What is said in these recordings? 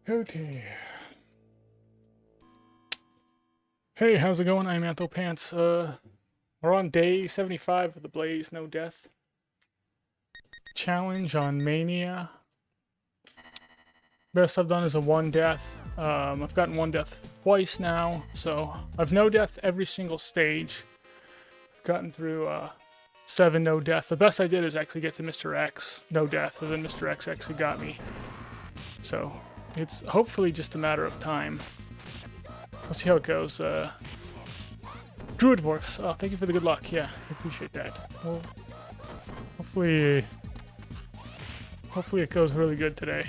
Okay. Hey, how's it going? I'm Anthopants. We're on day 75 of the Blaze No Death challenge on Mania. Best I've done is a one death. I've gotten one death twice now, so I've no death every single stage. I've gotten through 7 no death. The best I did is actually get to Mr. X no death, and then Mr. X actually got me. So it's hopefully just a matter of time. We'll see how it goes. Druid Horse. Oh, thank you for the good luck. Yeah, I appreciate that. Well, hopefully it goes really good today.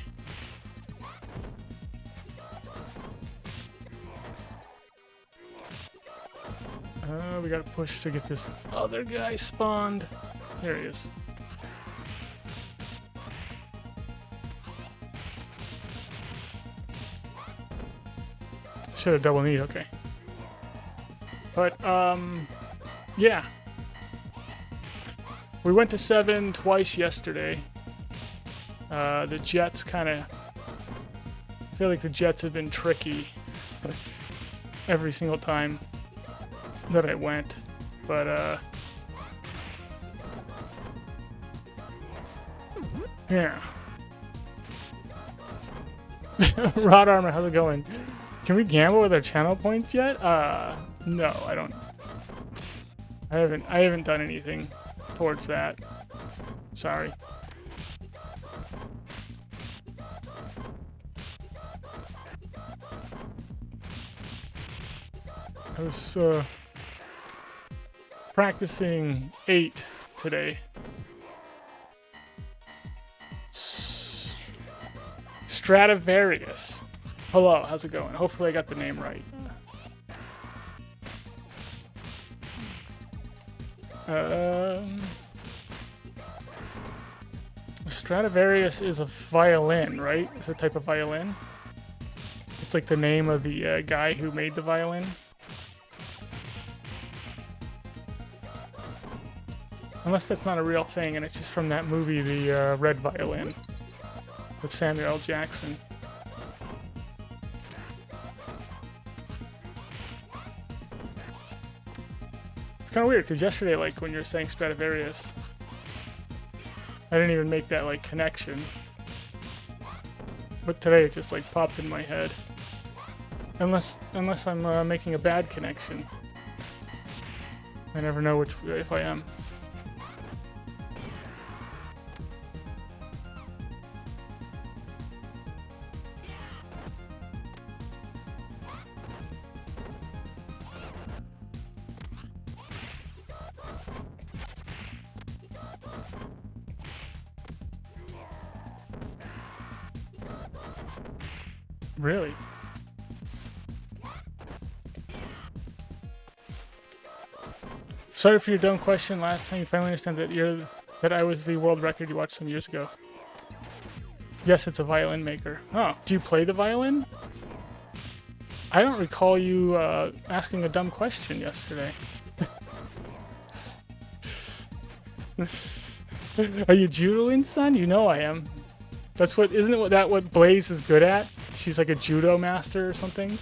We gotta push to get this other guy spawned. There he is. Should have double need, okay. But, yeah. We went to 7 twice yesterday. The Jets kind of... I feel like the Jets have been tricky every single time that I went. But, yeah. Rod Armor, how's it going? Can we gamble with our channel points yet? No, I don't. I haven't done anything towards that. Sorry. I was practicing 8 today. Stradivarius. Hello, how's it going? Hopefully I got the name right. Stradivarius is a violin, right? It's a type of violin. It's like the name of the guy who made the violin. Unless that's not a real thing and it's just from that movie, The Red Violin, with Samuel L. Jackson. Kind of weird because yesterday, like when you were saying Stradivarius, I didn't even make that like connection, but today it just like popped in my head. Unless I'm making a bad connection. I never know if I am. Really? Sorry for your dumb question. Last time you finally understand that I was the world record you watched some years ago. Yes, it's a violin maker. Oh, do you play the violin? I don't recall you asking a dumb question yesterday. Are you judoing, son? You know I am. Isn't that what Blaze is good at? She's like a judo master or something.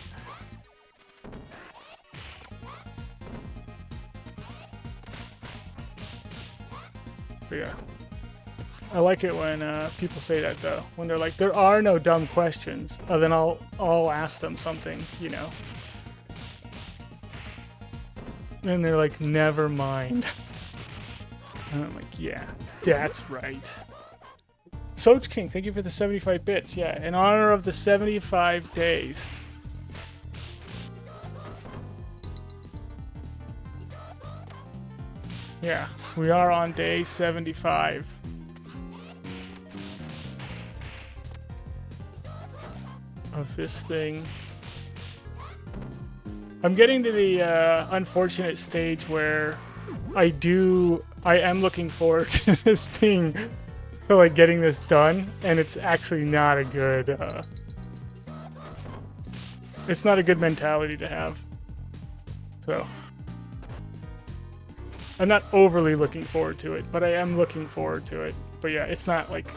But yeah. I like it when people say that though. When they're like, there are no dumb questions. Then I'll ask them something, you know. And they're like, never mind. And I'm like, yeah, that's right. Soch King, thank you for the 75 bits. Yeah, in honor of the 75 days. Yeah, so we are on day 75. Of this thing. I'm getting to the unfortunate stage where I am looking forward to this being... So like getting this done, and it's actually not a good it's not a good mentality to have. So I'm not overly looking forward to it, but I am looking forward to it. But yeah, it's not like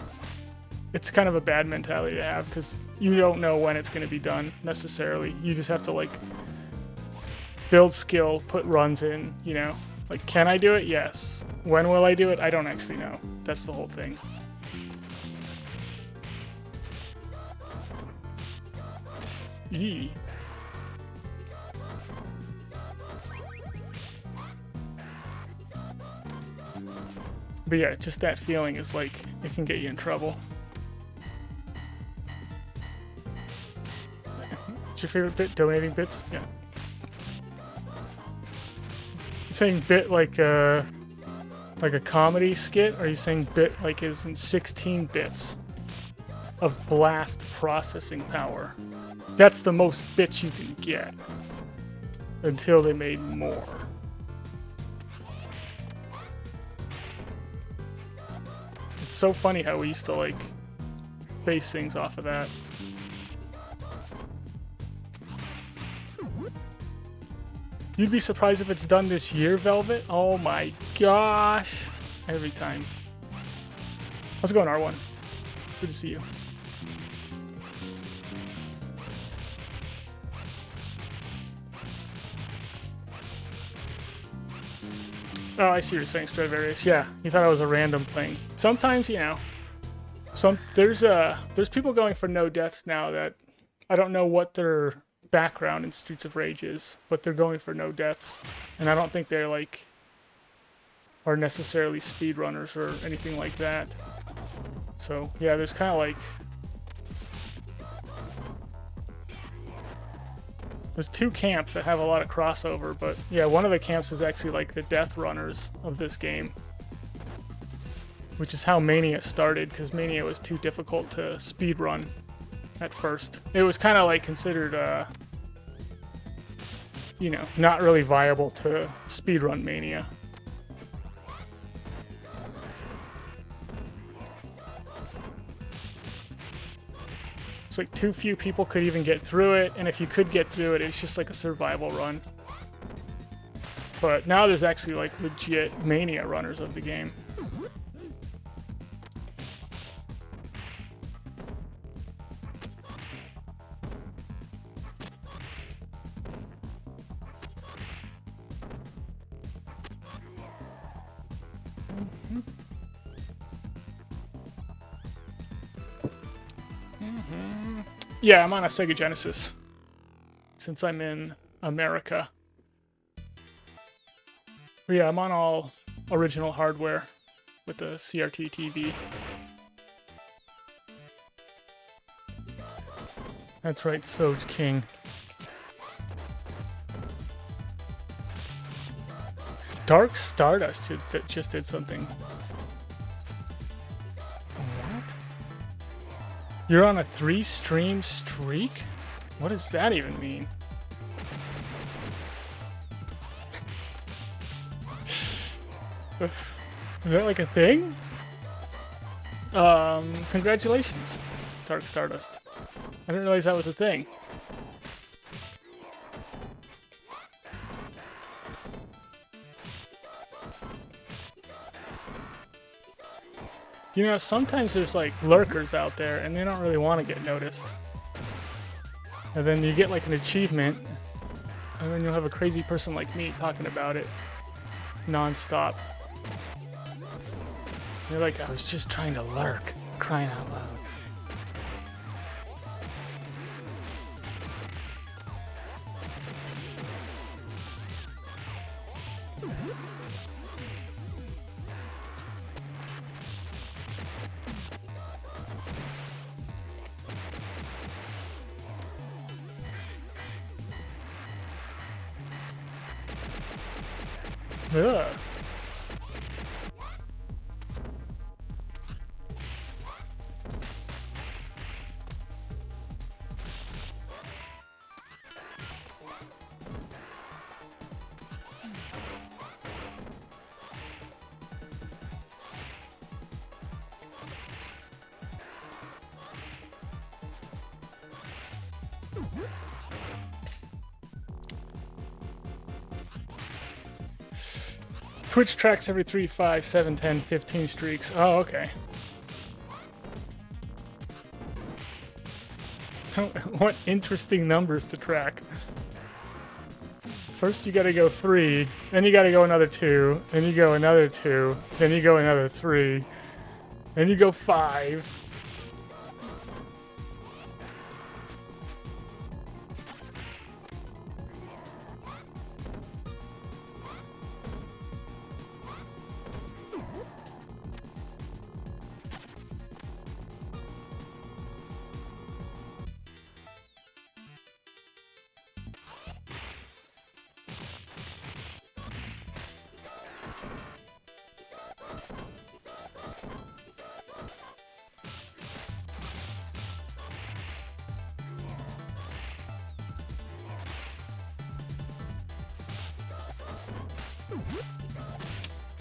it's kind of a bad mentality to have because you don't know when it's going to be done necessarily. You just have to like build skill, put runs in, you know. Like, can I do it? Yes. When will I do it? I don't actually know. That's the whole thing. Yee. But yeah, just that feeling is like, it can get you in trouble. What's your favorite bit? Donating bits? Yeah. You saying bit like a comedy skit? Or are you saying bit like is in 16 bits of blast processing power? That's the most bits you can get until they made more. It's so funny how we used to like base things off of that. You'd be surprised if it's done this year, Velvet? Oh my gosh. Every time. How's it going, R1? Good to see you. Oh, I see what you're saying, Stradivarius. Yeah, you thought I was a random thing. Sometimes, you know, there's people going for no deaths now that I don't know what their background in Streets of Rage is, but they're going for no deaths, and I don't think they're like are necessarily speedrunners or anything like that. So yeah, there's kind of like there's two camps that have a lot of crossover, but yeah, one of the camps is actually like the death runners of this game, which is how Mania started, because Mania was too difficult to speedrun at first. It was kind of like considered, you know, not really viable to speedrun Mania. It's like too few people could even get through it, and if you could get through it, it's just like a survival run. But now there's actually like legit Mania runners of the game. Yeah, I'm on a Sega Genesis, since I'm in America. But yeah, I'm on all original hardware with the CRT TV. That's right, Soj King. Dark Stardust just did something. You're on a 3-stream streak? What does that even mean? Is that like a thing? Congratulations, Dark Stardust. I didn't realize that was a thing. You know, sometimes there's like lurkers out there and they don't really want to get noticed. And then you get like an achievement, and then you'll have a crazy person like me talking about it non-stop. You're like, I was just trying to lurk, crying out loud. Ugh. Twitch tracks every 3, 5, 7, 10, 15 streaks. Oh, okay. What interesting numbers to track. First you gotta go 3, then you gotta go another 2, then you go another 2, then you go another 3, then you go 5.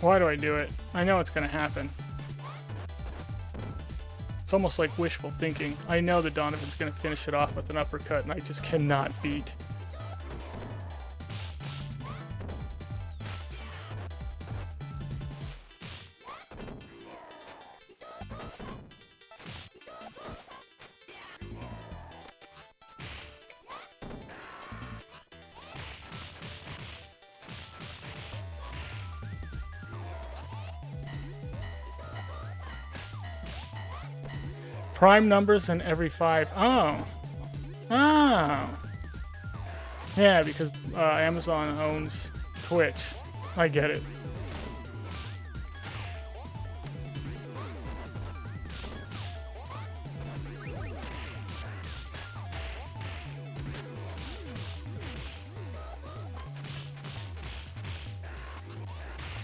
Why do I do it? I know it's gonna happen. It's almost like wishful thinking. I know that Donovan's gonna finish it off with an uppercut, and I just cannot beat. Prime numbers in every 5. Oh. Oh. Yeah, because Amazon owns Twitch. I get it.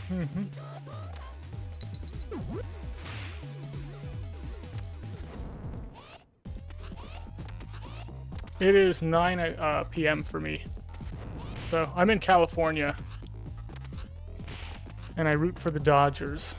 Mm-hmm. It is 9 p.m. for me. So I'm in California. And I root for the Dodgers.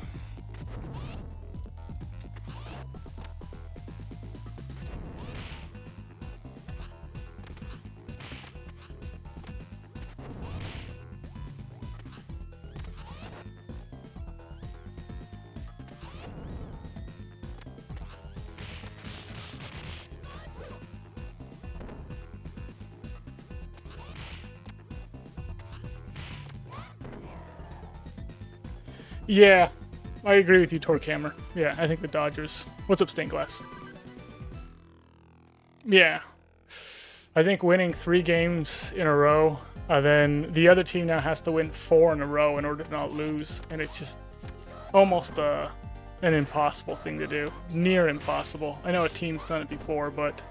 Yeah, I agree with you, Torkhammer. Yeah, I think the Dodgers. What's up, Stained Glass? Yeah. I think winning 3 games in a row, then the other team now has to win 4 in a row in order to not lose, and it's just almost an impossible thing to do. Near impossible. I know a team's done it before, but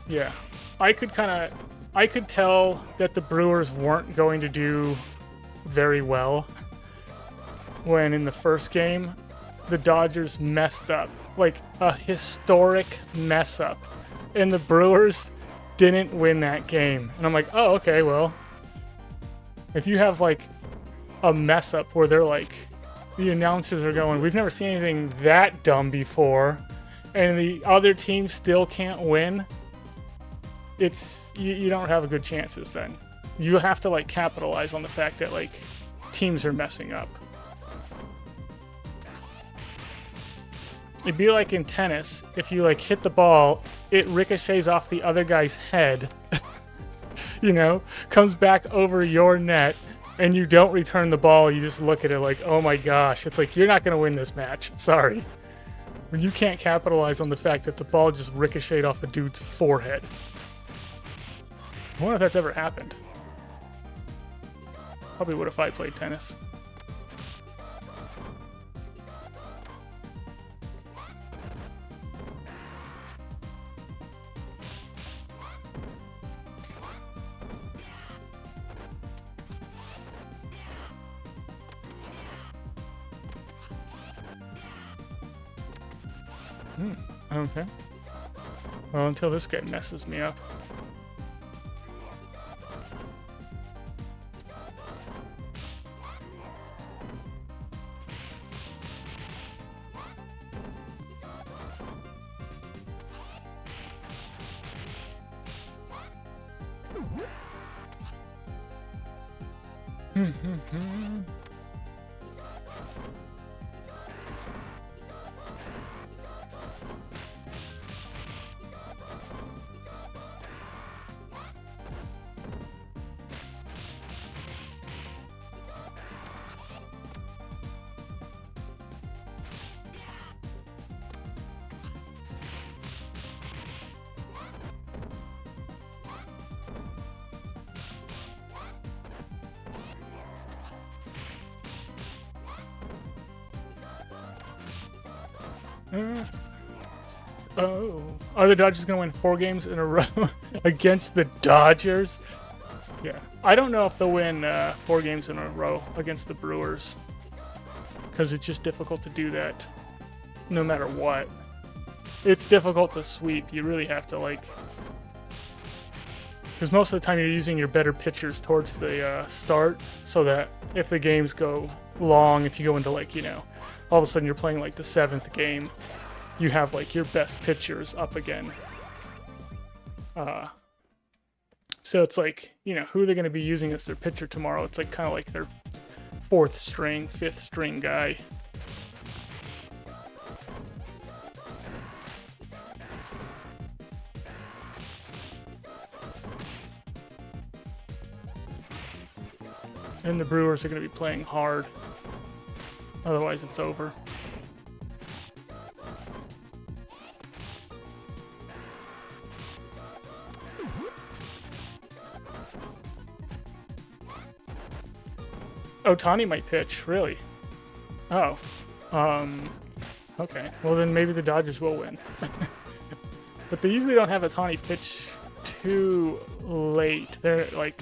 yeah. I could tell that the Brewers weren't going to do very well when in the first game the Dodgers messed up. Like a historic mess up. And the Brewers didn't win that game. And I'm like, oh, okay, well, if you have like a mess up where they're like, the announcers are going, we've never seen anything that dumb before, and the other team still can't win, it's you don't have a good chances then. You have to like capitalize on the fact that like teams are messing up. It'd be like in tennis, if you like hit the ball, it ricochets off the other guy's head, you know, comes back over your net, and you don't return the ball, you just look at it like, oh my gosh, it's like, you're not going to win this match, sorry. When you can't capitalize on the fact that the ball just ricocheted off a dude's forehead. I wonder if that's ever happened. Probably would if I played tennis. Okay. Well, until this guy messes me up. Oh, are the Dodgers gonna win 4 games in a row against the Dodgers? Yeah, I don't know if they'll win 4 games in a row against the Brewers, because it's just difficult to do that no matter what. It's difficult to sweep. You really have to, like, because most of the time you're using your better pitchers towards the start, so that if the games go long, if you go into, like, you know, all of a sudden you're playing like the 7th game, you have like your best pitchers up again. So it's like, you know, who are they going to be using as their pitcher tomorrow? It's like kind of like their 4th string, 5th string guy. And the Brewers are going to be playing hard. Otherwise, it's over. Ohtani might pitch, really? Oh. Okay. Well, then maybe the Dodgers will win. But they usually don't have Ohtani pitch too late. They're like...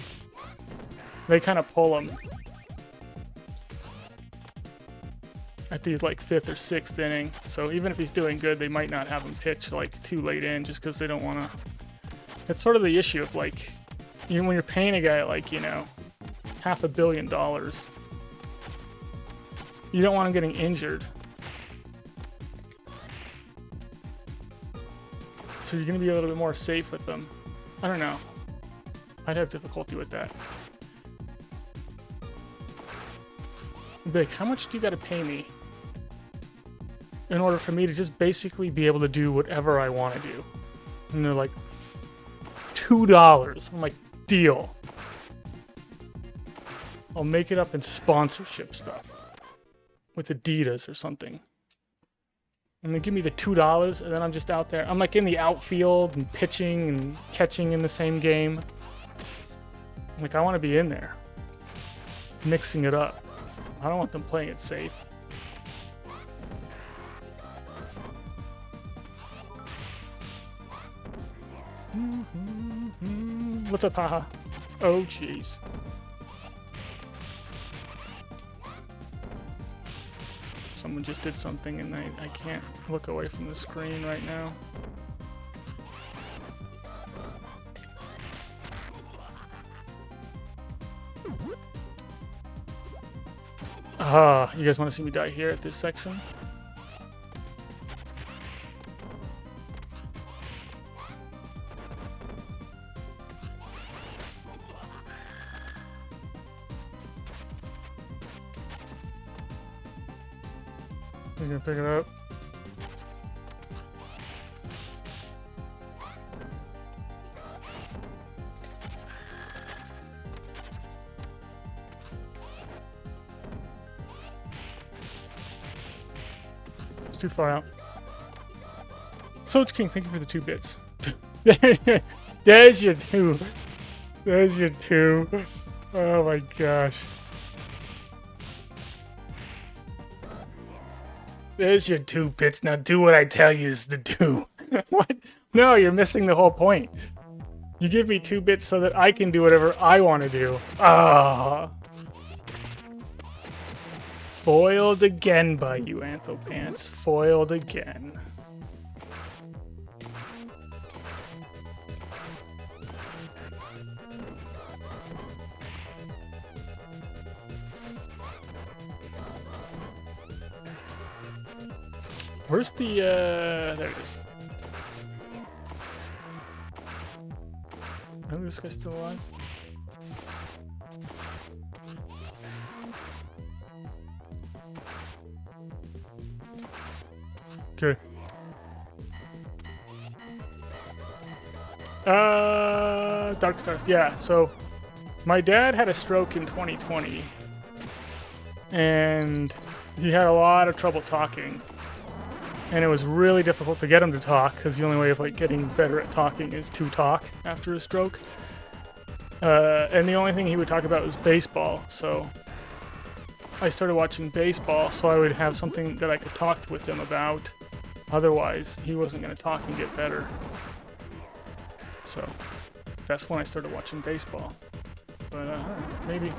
They kind of pull him at the like 5th or 6th inning. So even if he's doing good, they might not have him pitch like too late in, just because they don't want to. It's sort of the issue of like, you know, when you're paying a guy like, you know, $500 million, you don't want him getting injured. So you're going to be a little bit more safe with them. I don't know. I'd have difficulty with that. Be like, how much do you got to pay me in order for me to just basically be able to do whatever I want to do? And they're like, $2. I'm like, deal. I'll make it up in sponsorship stuff with Adidas or something. And they give me the $2, and then I'm just out there. I'm like in the outfield and pitching and catching in the same game. I'm like, I want to be in there, mixing it up. I don't want them playing it safe. What's up, haha? Oh, jeez. Someone just did something and I can't look away from the screen right now. You guys want to see me die here at this section? You're gonna pick it up. Too far out. So it's King, thank you for the 2 bits. There's your 2. There's your 2. Oh my gosh. There's your 2 bits. Now do what I tell you is to do. What? No, you're missing the whole point. You give me 2 bits so that I can do whatever I want to do. Ah. Foiled again by you, Anthopants. Foiled again. Where's the, there it is. I think this guy's still alive. Okay. Dark Stars. Yeah, so my dad had a stroke in 2020, and he had a lot of trouble talking, and it was really difficult to get him to talk because the only way of like getting better at talking is to talk after a stroke. And the only thing he would talk about was baseball, so I started watching baseball so I would have something that I could talk with him about. Otherwise, he wasn't going to talk and get better. So that's when I started watching baseball. But maybe.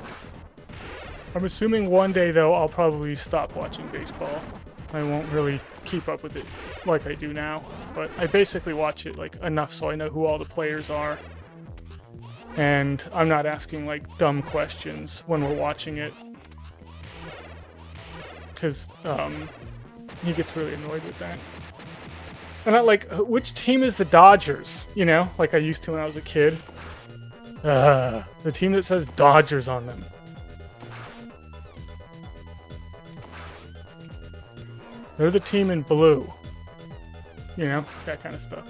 I'm assuming one day, though, I'll probably stop watching baseball. I won't really keep up with it like I do now. But I basically watch it like enough so I know who all the players are. And I'm not asking like dumb questions when we're watching it. Because he gets really annoyed with that. And not like, which team is the Dodgers? You know, like I used to when I was a kid. The team that says Dodgers on them. They're the team in blue. You know, that kind of stuff.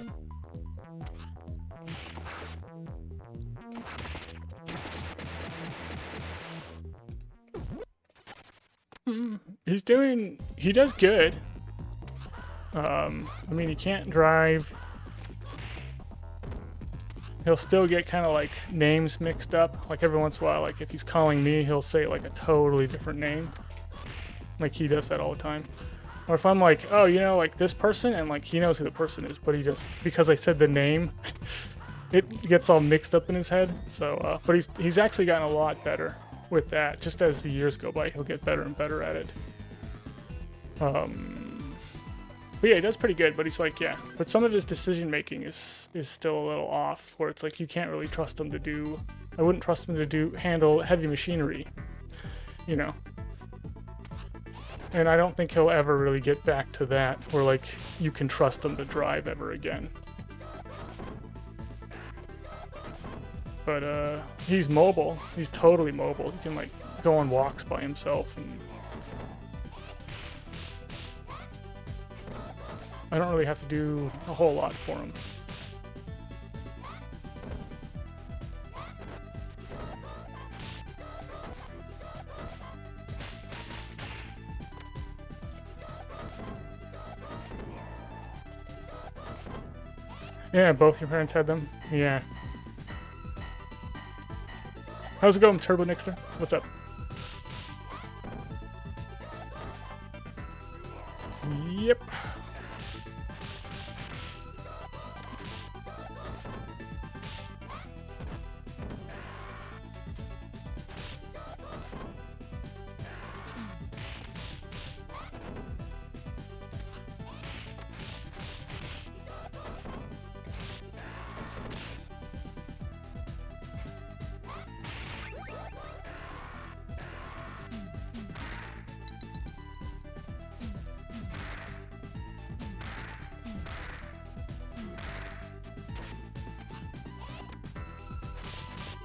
He does good. I mean, he can't drive. He'll still get kind of like names mixed up. Like every once in a while, like if he's calling me, he'll say like a totally different name. Like he does that all the time. Or if I'm like, oh, you know, like this person, and like he knows who the person is, but he just, because I said the name, it gets all mixed up in his head. So, but he's actually gotten a lot better with that. Just as the years go by, he'll get better and better at it. But yeah, he does pretty good, but he's like, yeah. But some of his decision making is still a little off, where it's like you can't really trust him to do, I wouldn't trust him to handle heavy machinery, you know. And I don't think he'll ever really get back to that, where like you can trust him to drive ever again. But he's mobile. He's totally mobile. He can like go on walks by himself, and I don't really have to do a whole lot for him. Yeah, both your parents had them? Yeah. How's it going, Turbo Nixter? What's up? Yep.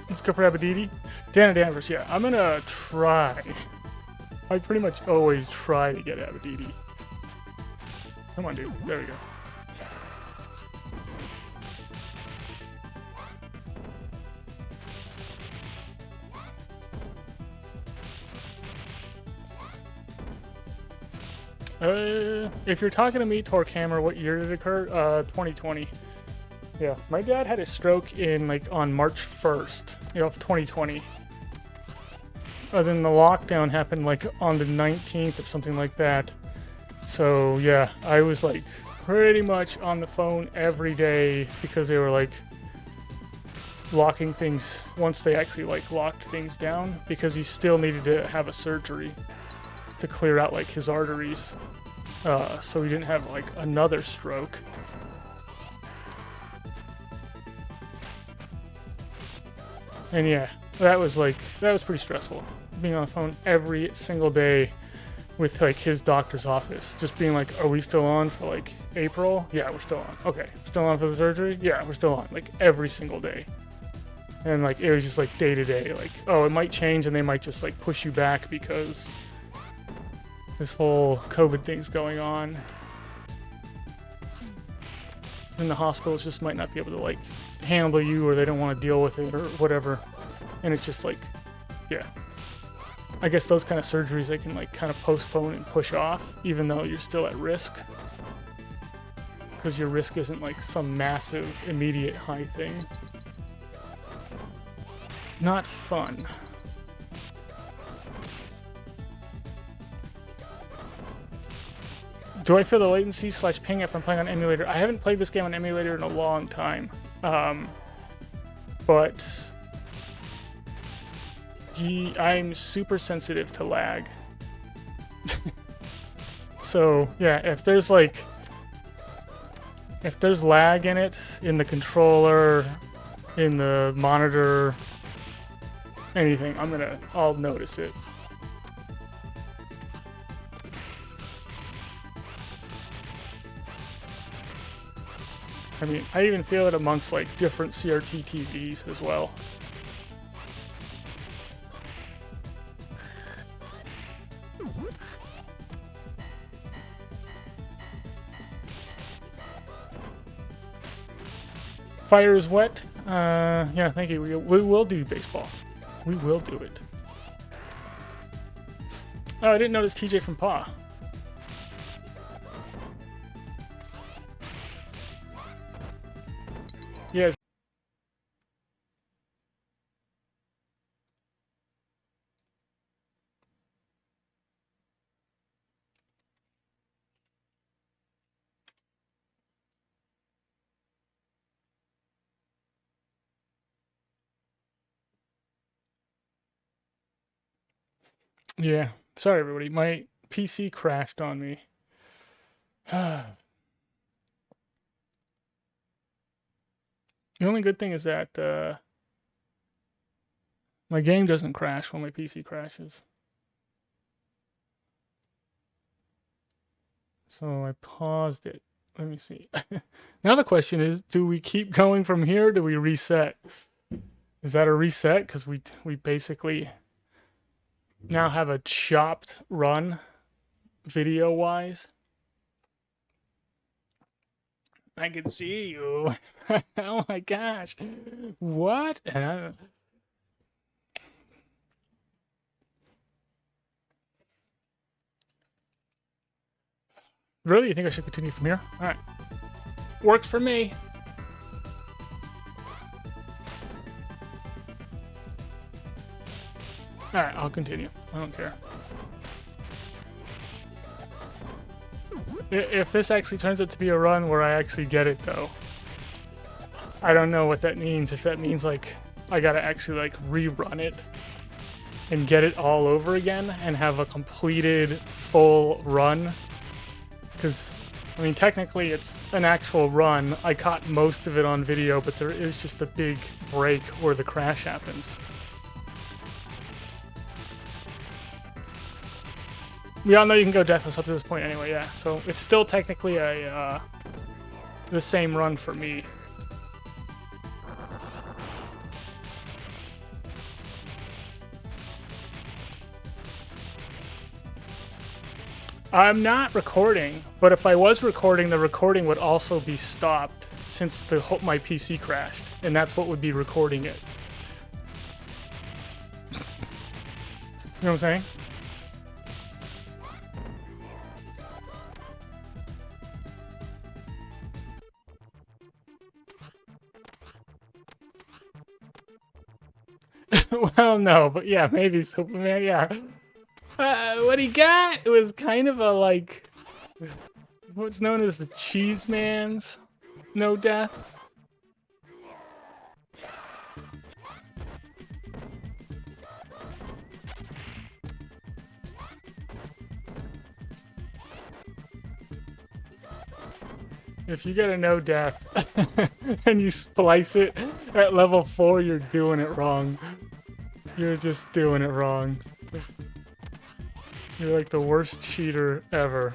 Let's go for Abadidi. Dana Danvers, yeah. I'm gonna try. I pretty much always try to get Abadidi. Come on, dude. There we go. If you're talking to me, Torkhammer, what year did it occur? 2020. Yeah, my dad had a stroke on March 1st, of 2020. Then the lockdown happened on the 19th or something like that. So yeah, I was pretty much on the phone every day because they were locking things once they actually locked things down, because he still needed to have a surgery to clear out his arteries, so he didn't have another stroke. And yeah, that was pretty stressful, being on the phone every single day with his doctor's office, just being are we still on for April? Yeah, we're still on. Okay, still on for the surgery? Yeah, we're still on, every single day. And it was just day to day, oh, it might change and they might just push you back because this whole COVID thing's going on. And the hospitals just might not be able to handle you, or they don't want to deal with it or whatever. And it's just yeah. I guess those kind of surgeries they can kind of postpone and push off, even though you're still at risk. Because your risk isn't some massive, immediate high thing. Not fun. Do I feel the latency / ping if I'm playing on emulator? I haven't played this game on emulator in a long time. But I'm super sensitive to lag. So yeah, if there's lag in it, in the controller, in the monitor, anything, I'll notice it. I mean, I even feel it amongst like different CRT TVs as well. Fire is wet. Yeah, thank you. We will do baseball. We will do it. Oh, I didn't notice TJ from Paw. Yes. Yeah. Sorry, everybody. My PC crashed on me. The only good thing is that my game doesn't crash when my PC crashes. So I paused it. Let me see. Now the question is, do we keep going from here or do we reset? Is that a reset? Because we basically now have a chopped run video-wise. I can see you. Oh my gosh. What? Really? You think I should continue from here? All right. Works for me. All right, I'll continue. I don't care. If this actually turns out to be a run where I actually get it, though, I don't know what that means. If that means, like, I gotta actually, like, rerun it and get it all over again and have a completed full run. Because, I mean, technically it's an actual run. I caught most of it on video, but there is just a big break where the crash happens. We all know you can go deathless up to this point anyway, yeah. So it's still technically the same run for me. I'm not recording, but if I was recording, the recording would also be stopped since my PC crashed, and that's what would be recording it. You know what I'm saying? Well, no, but yeah, maybe Superman, yeah. What he got, it was kind of a, like, what's known as the Cheese Man's no death. If you get a no death and you splice it at level 4, you're doing it wrong. You're just doing it wrong. You're like the worst cheater ever.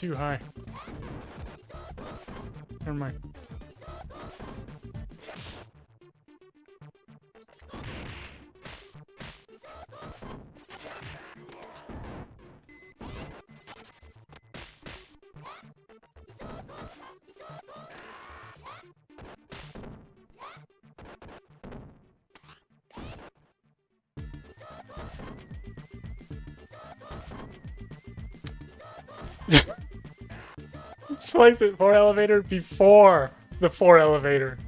too high. Never mind. Splice it 4 elevator before the 4 elevator.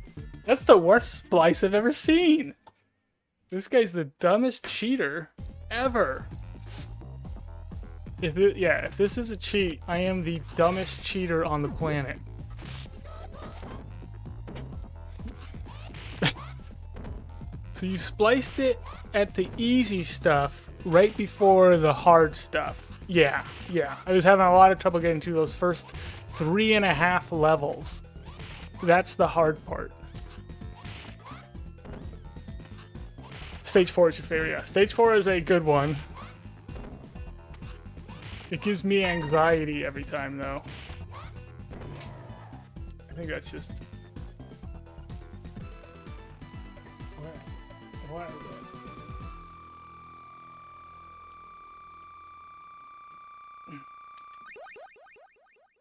That's the worst splice I've ever seen. This guy's the dumbest cheater ever. If this is a cheat, I am the dumbest cheater on the planet. So you spliced it at the easy stuff right before the hard stuff. Yeah. I was having a lot of trouble getting through those first 3.5 levels. That's the hard part. Stage 4 is your favorite, yeah. Stage 4 is a good one. It gives me anxiety every time, though. I think that's just... What is it?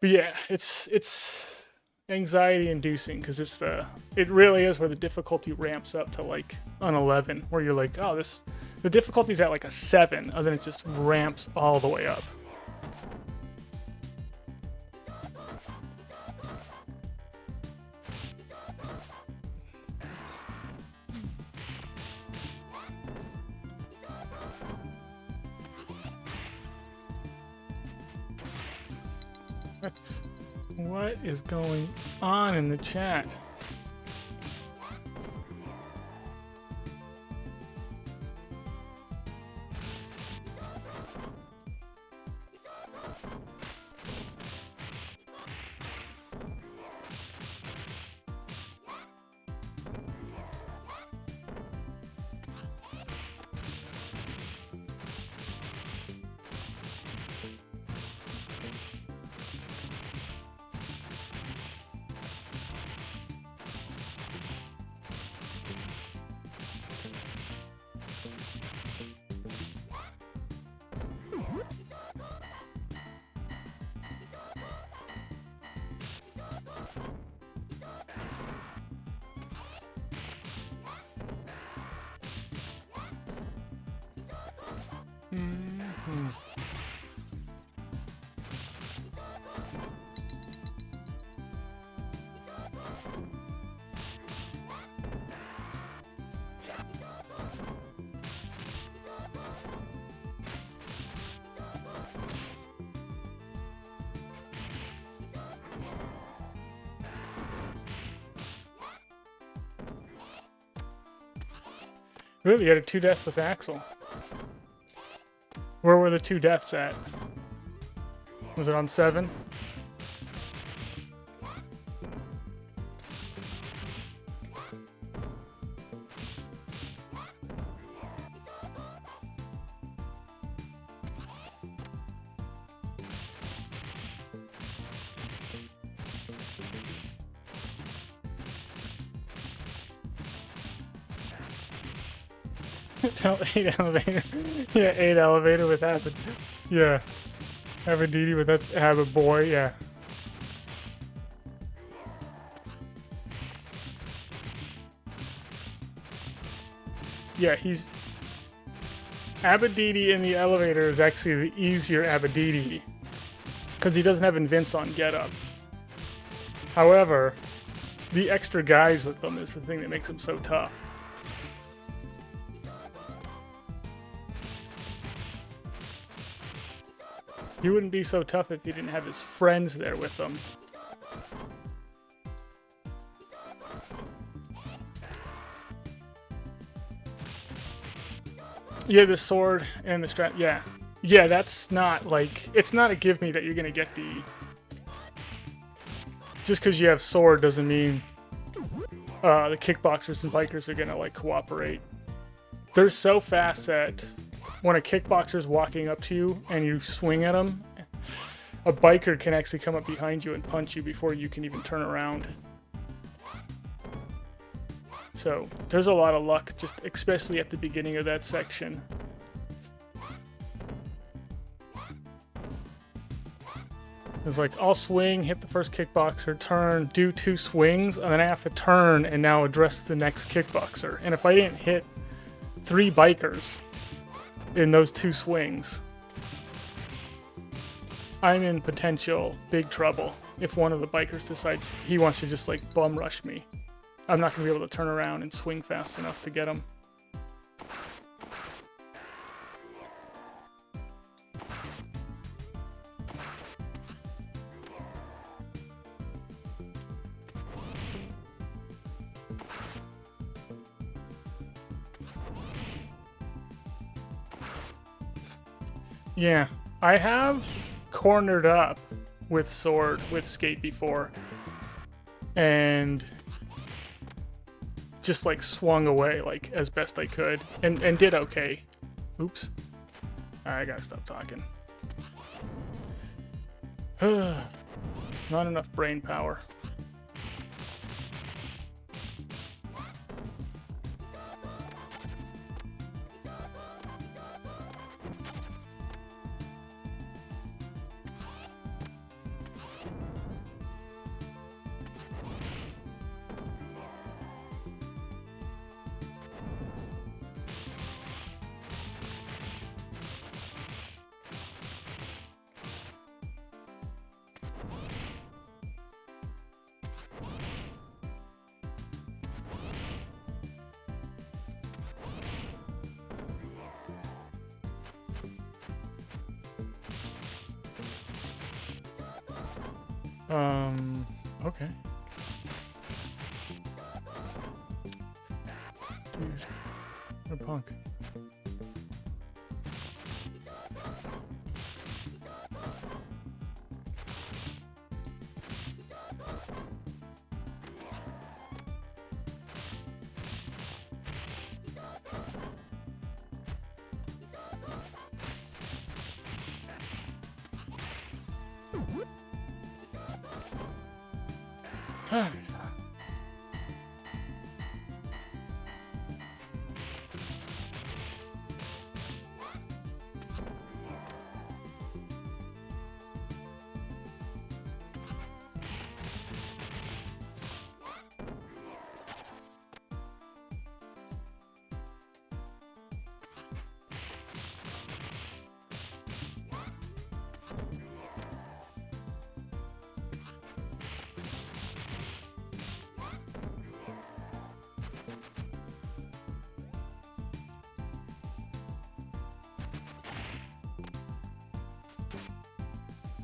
But yeah, it's anxiety inducing because it really is where the difficulty ramps up to like an 11, where you're like, oh, the difficulty's at like a 7, and then it just ramps all the way up. What is going on in the chat? Really, you had a 2 death with Axel. Where were the 2 deaths at? Was it on 7? Tell 8 elevator. Yeah, 8 elevator with Abbott. Yeah. Abadidi with that's Abbott boy, yeah. Yeah, he's... Abadidi in the elevator is actually the easier Abadidi. Because he doesn't have Invince on Get Up. However, the extra guys with them is the thing that makes him so tough. He wouldn't be so tough if he didn't have his friends there with him. Yeah, the sword and the strap, yeah. Yeah, that's not like, it's not a give me that you're gonna get the... Just because you have sword doesn't mean the kickboxers and bikers are gonna like cooperate. They're so fast that when a kickboxer's walking up to you and you swing at them, a biker can actually come up behind you and punch you before you can even turn around. So there's a lot of luck, just especially at the beginning of that section. It's like, I'll swing, hit the first kickboxer, turn, do 2 swings, and then I have to turn and now address the next kickboxer. And if I didn't hit 3 bikers in those 2 swings, I'm in potential big trouble if one of the bikers decides he wants to just like bum rush me. I'm not going to be able to turn around and swing fast enough to get him. Yeah, I have cornered up with sword with skate before and just like swung away like as best I could and did okay. Oops. I gotta stop talking. Not enough brain power. Okay. Dude, what a punk.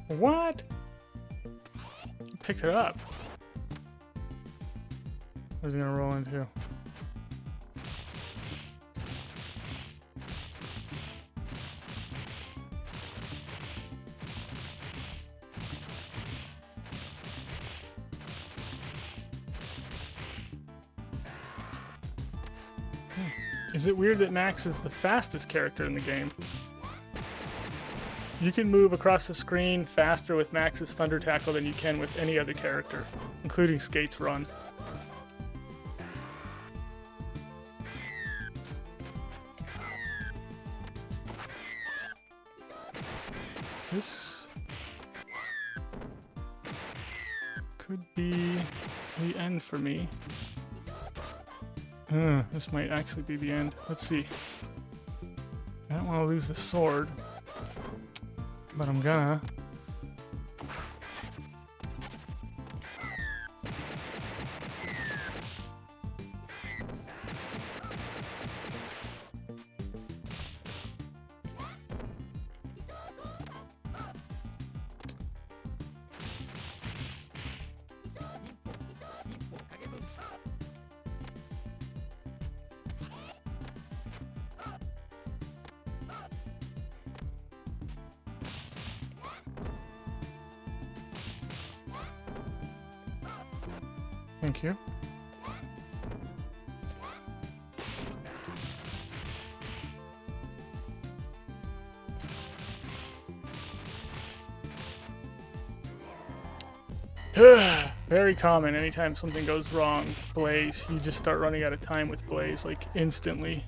What? You picked it up. Where's he gonna roll into? Is it weird that Max is the fastest character in the game? You can move across the screen faster with Max's Thunder Tackle than you can with any other character, including Skate's run. This could be the end for me. This might actually be the end. Let's see. I don't want to lose the sword, but I'm gonna. Thank you. Very common. Anytime something goes wrong, Blaze, you just start running out of time with Blaze, like, instantly.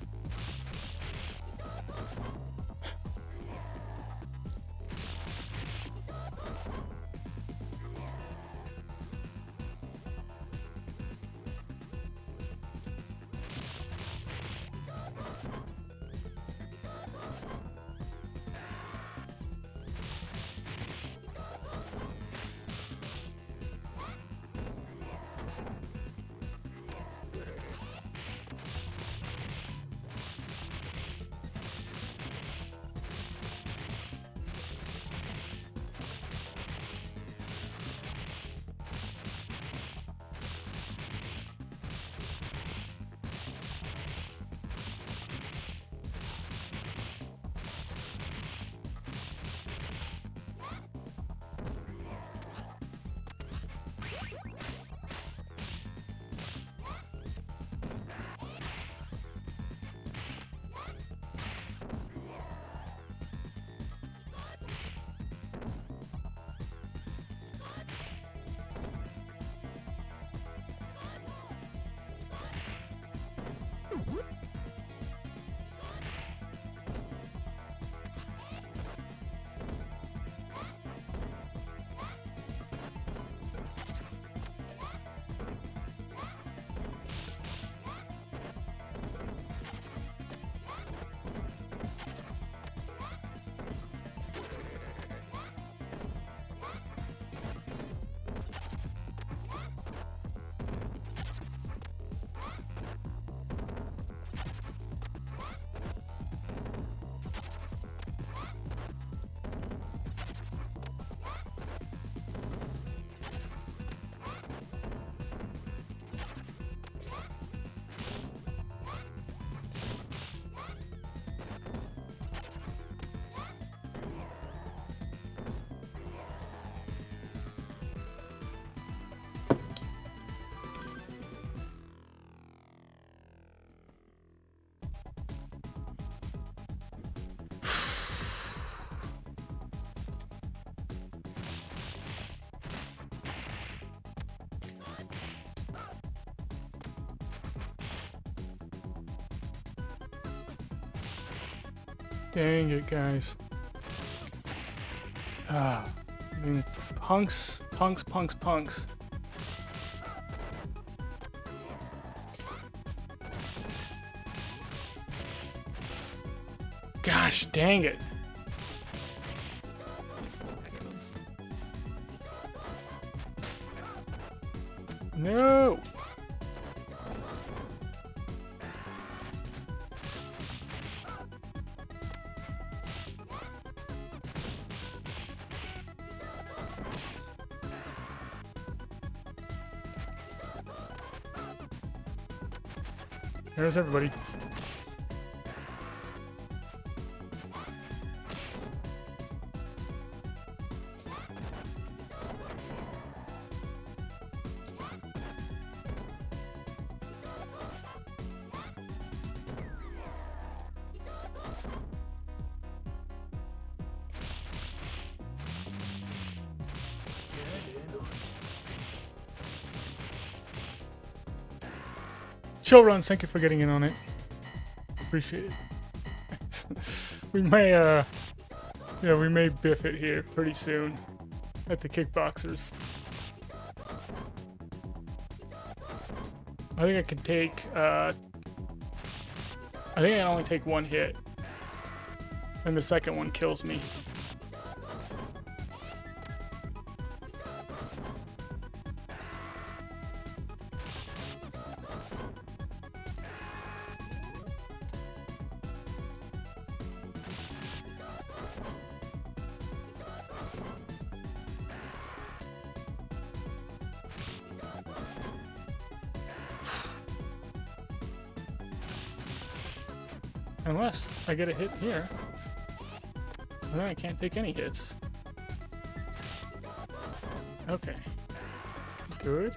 Dang it, guys. I mean, punks. Gosh, dang it. No. There's everybody. Showruns, thank you for getting in on it. Appreciate it. We may, we may biff it here pretty soon at the Kickboxers. I think I can take, I think I can only take one hit, and the second one kills me. Unless I get a hit here, then I can't take any hits. Okay. Good.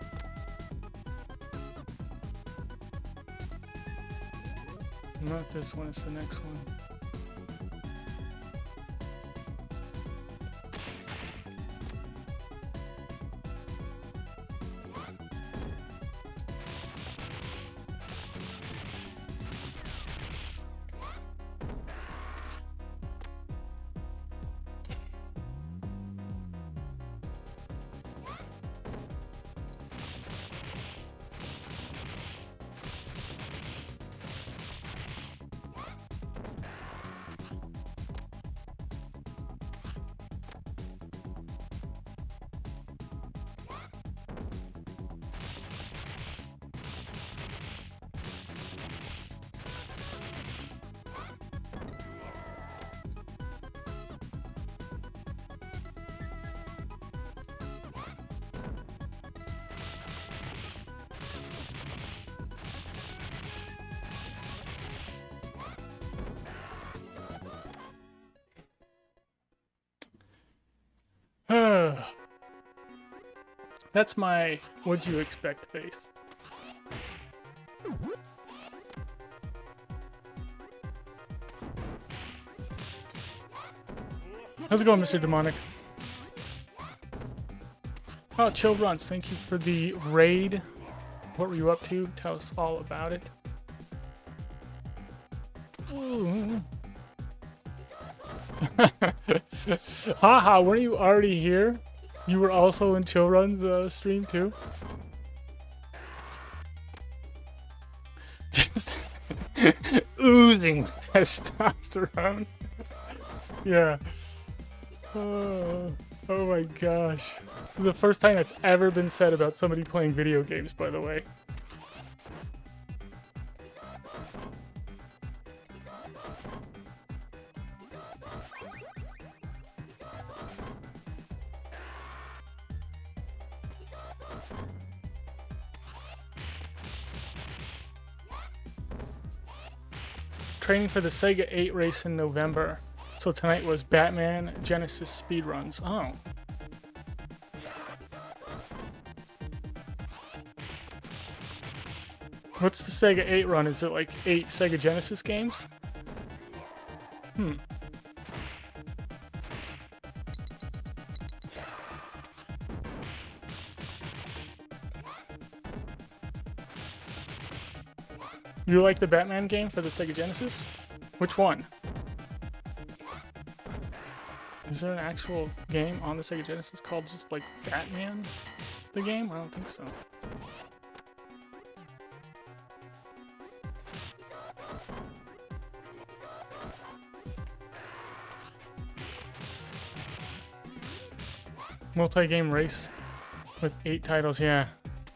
Not this one, it's the next one. Ugh. That's my what'd you expect face. How's it going, Mr. Demonic? Oh, Chill Runs, thank you for the raid. What were you up to? Tell us all about it. Ooh. Haha, weren't you already here? You were also in Chill Run's stream too? Just oozing with testosterone. Yeah. Oh my gosh. This is the first time that's ever been said about somebody playing video games, by the way. Training for the Sega 8 race in November. So tonight was Batman Genesis speedruns. Oh. What's the Sega 8 run? Is it like 8 Sega Genesis games? You like the Batman game for the Sega Genesis? Which one? Is there an actual game on the Sega Genesis called just like Batman? The game? I don't think so. Multi-game race with 8 titles, yeah.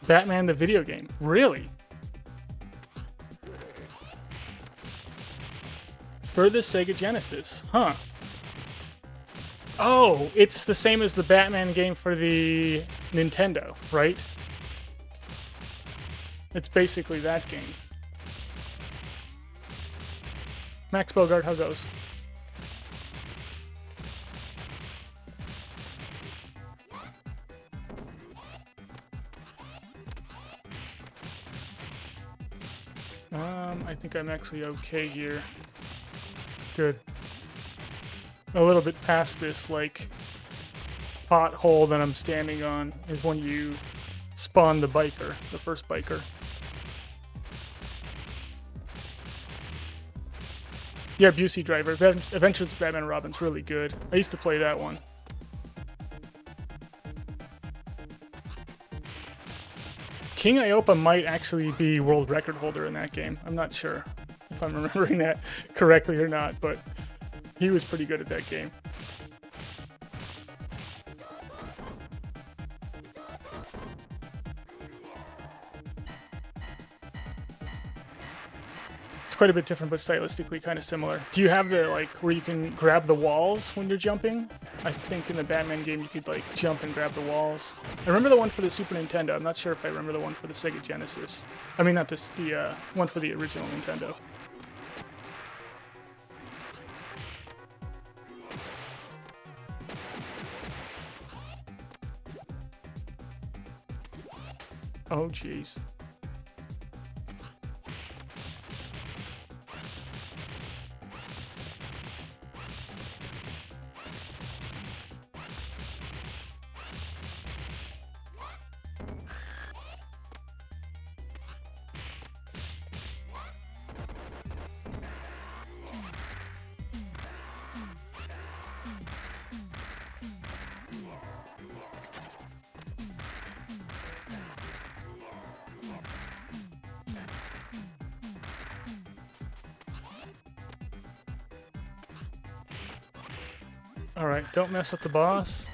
Batman the video game. Really? For the Sega Genesis. Huh. Oh, it's the same as the Batman game for the Nintendo, right? It's basically that game. Max Bogart, how goes? I think I'm actually okay here. Good. A little bit past this, like, pothole that I'm standing on is when you spawn the biker, the first biker. Yeah, Busey Driver. Adventures of Batman and Robin's really good. I used to play that one. King Iopa might actually be world record holder in that game. I'm not sure if I'm remembering that correctly or not, but he was pretty good at that game. It's quite a bit different, but stylistically kind of similar. Do you have the, like, where you can grab the walls when you're jumping? I think in the Batman game you could, like, jump and grab the walls. I remember the one for the Super Nintendo. I'm not sure if I remember the one for the Sega Genesis. I mean, not this, the one for the original Nintendo. Oh, jeez. Alright, don't mess with the boss.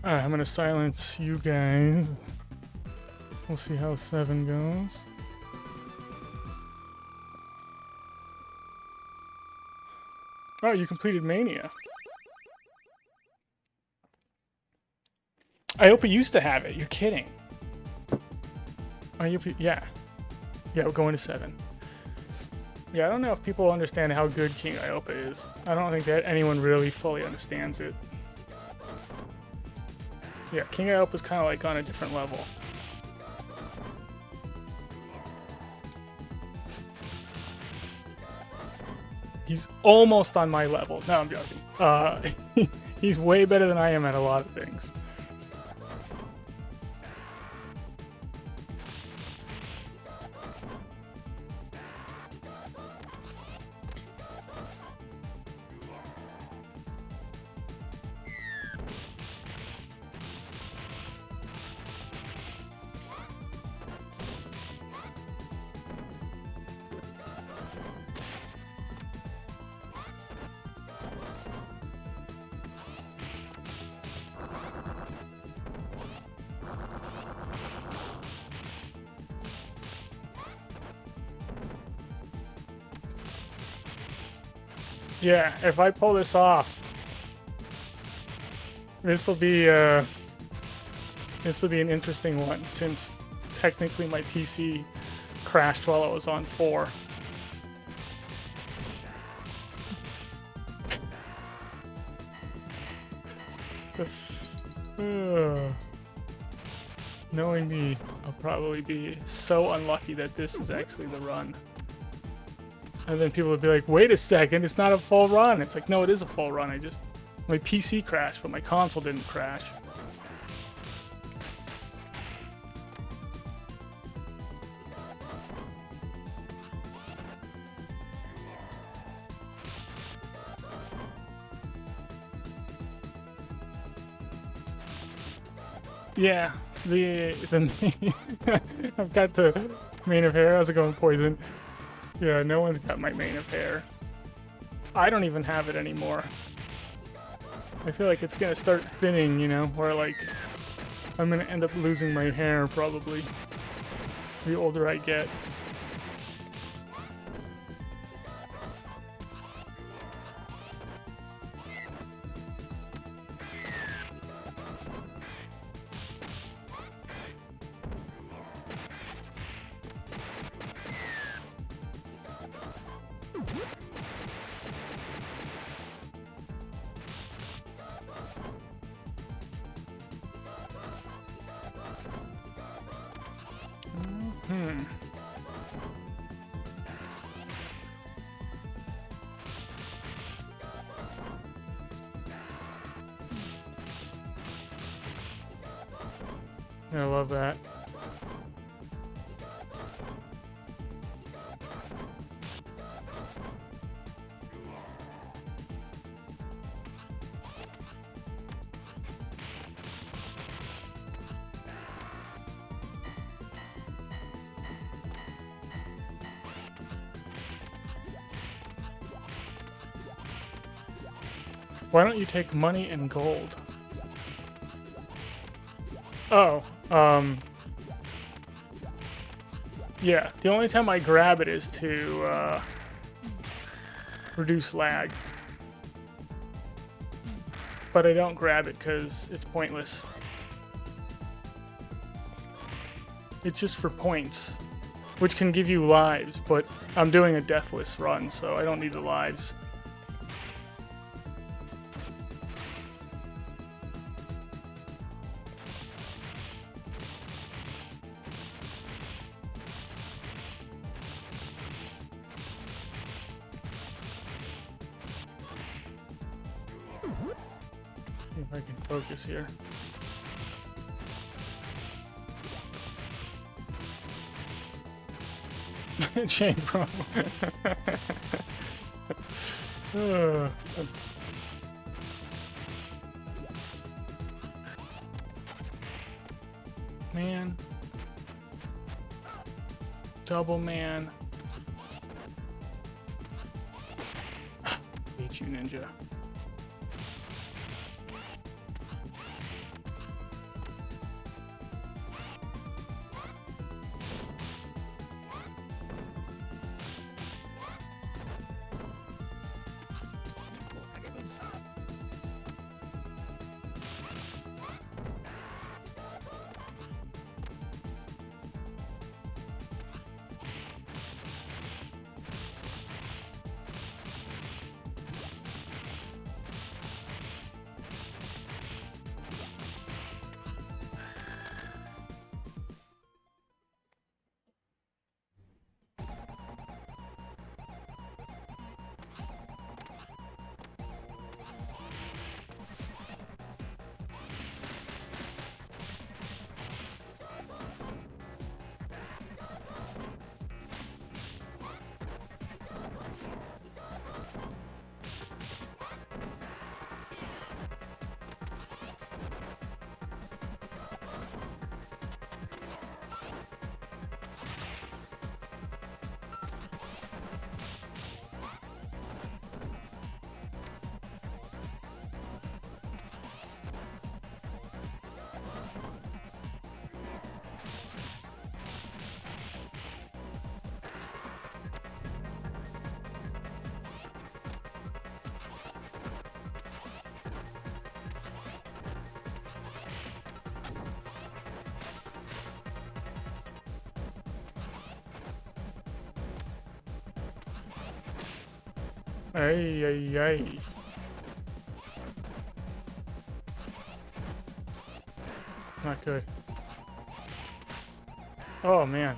Alright, I'm gonna silence you guys. We'll see how 7 goes. Oh, you completed Mania. Iopa used to have it. You're kidding. Iopa, yeah. Yeah, we're going to 7. Yeah, I don't know if people understand how good King Iopa is. I don't think that anyone really fully understands it. Yeah, King Iopa's kind of like on a different level. He's almost on my level. No, I'm joking. He's way better than I am at a lot of things. Yeah, if I pull this off, this will be an interesting one, since technically my PC crashed while I was on 4. Knowing me, I'll probably be so unlucky that this is actually the run. And then people would be like, wait a second, it's not a full run. It's like, no, it is a full run. My PC crashed, but my console didn't crash. Yeah, I've got the mane of hair. How's it going, Poison? Yeah, no one's got my mane of hair. I don't even have it anymore. I feel like it's gonna start thinning, you know, where like I'm gonna end up losing my hair probably the older I get. I love that. Why don't you take money and gold? Oh, yeah, the only time I grab it is to reduce lag. But I don't grab it because it's pointless. It's just for points, which can give you lives, but I'm doing a deathless run, so I don't need the lives. See if I can focus here. Chain promo. Man. Double man. Hate you, ninja. Ay, ay, ay. Not good. Oh, man.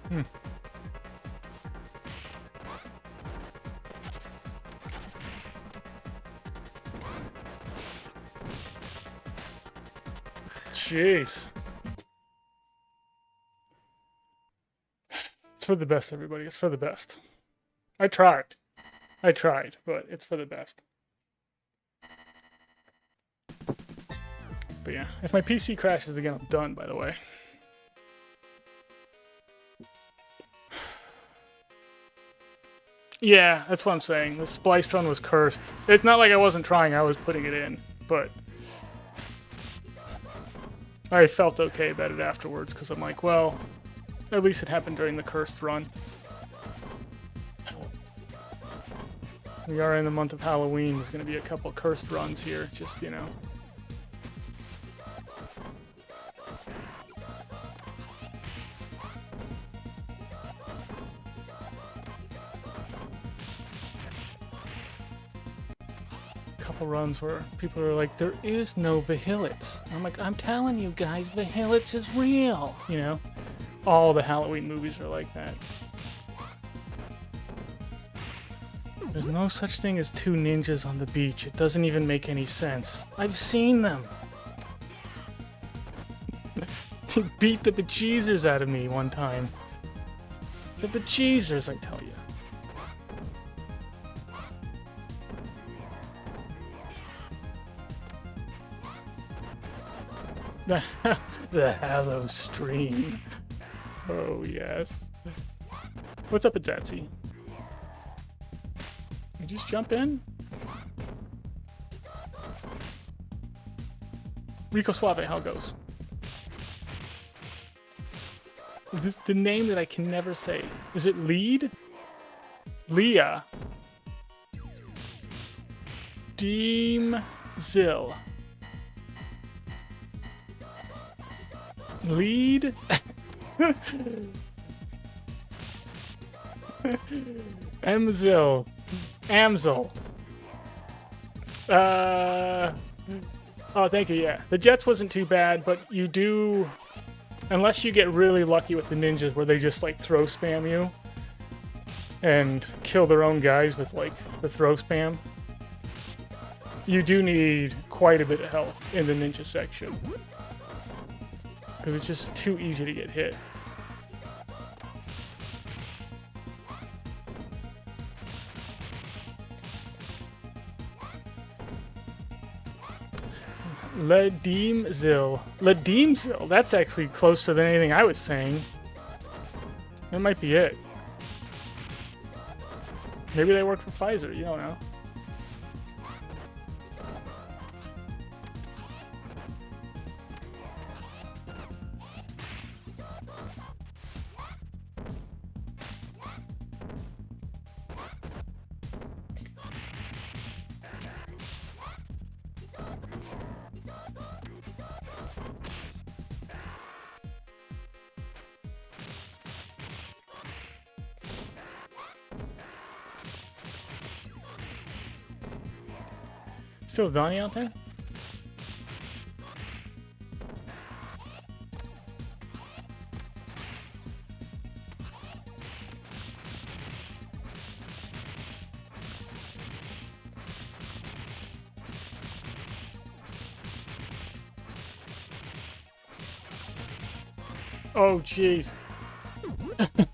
Hmm. Jeez. It's for the best, everybody. It's for the best. I tried. I tried, but it's for the best. But yeah, if my PC crashes again, I'm done, by the way. Yeah, that's what I'm saying. The spliced run was cursed. It's not like I wasn't trying, I was putting it in, but I felt okay about it afterwards, because I'm like, well, at least it happened during the cursed run. We are in the month of Halloween. There's going to be a couple cursed runs here, just, you know. Couple runs where people are like, there is no Vahilitz. I'm like, I'm telling you guys, Vahilitz is real. You know? All the Halloween movies are like that. There's no such thing as two ninjas on the beach. It doesn't even make any sense. I've seen them. They beat the bejeezers out of me one time. The bejeezers, I tell you. The Hallow Stream. Oh, yes. What's up, Adatsy? You just jump in? Rico Suave, how it goes? This, the name that I can never say. Is it Lead? Leah. Deem Zill. Lead? Amzil. Amzil. Oh, thank you, yeah. The Jets wasn't too bad, but you do... Unless you get really lucky with the ninjas where they just, like, throw spam you and kill their own guys with, like, the throw spam, you do need quite a bit of health in the ninja section. Because it's just too easy to get hit. Ledimzil. Ledimzil? That's actually closer than anything I was saying. That might be it. Maybe they work for Pfizer, you don't know. Still Donnie out there? Oh, jeez.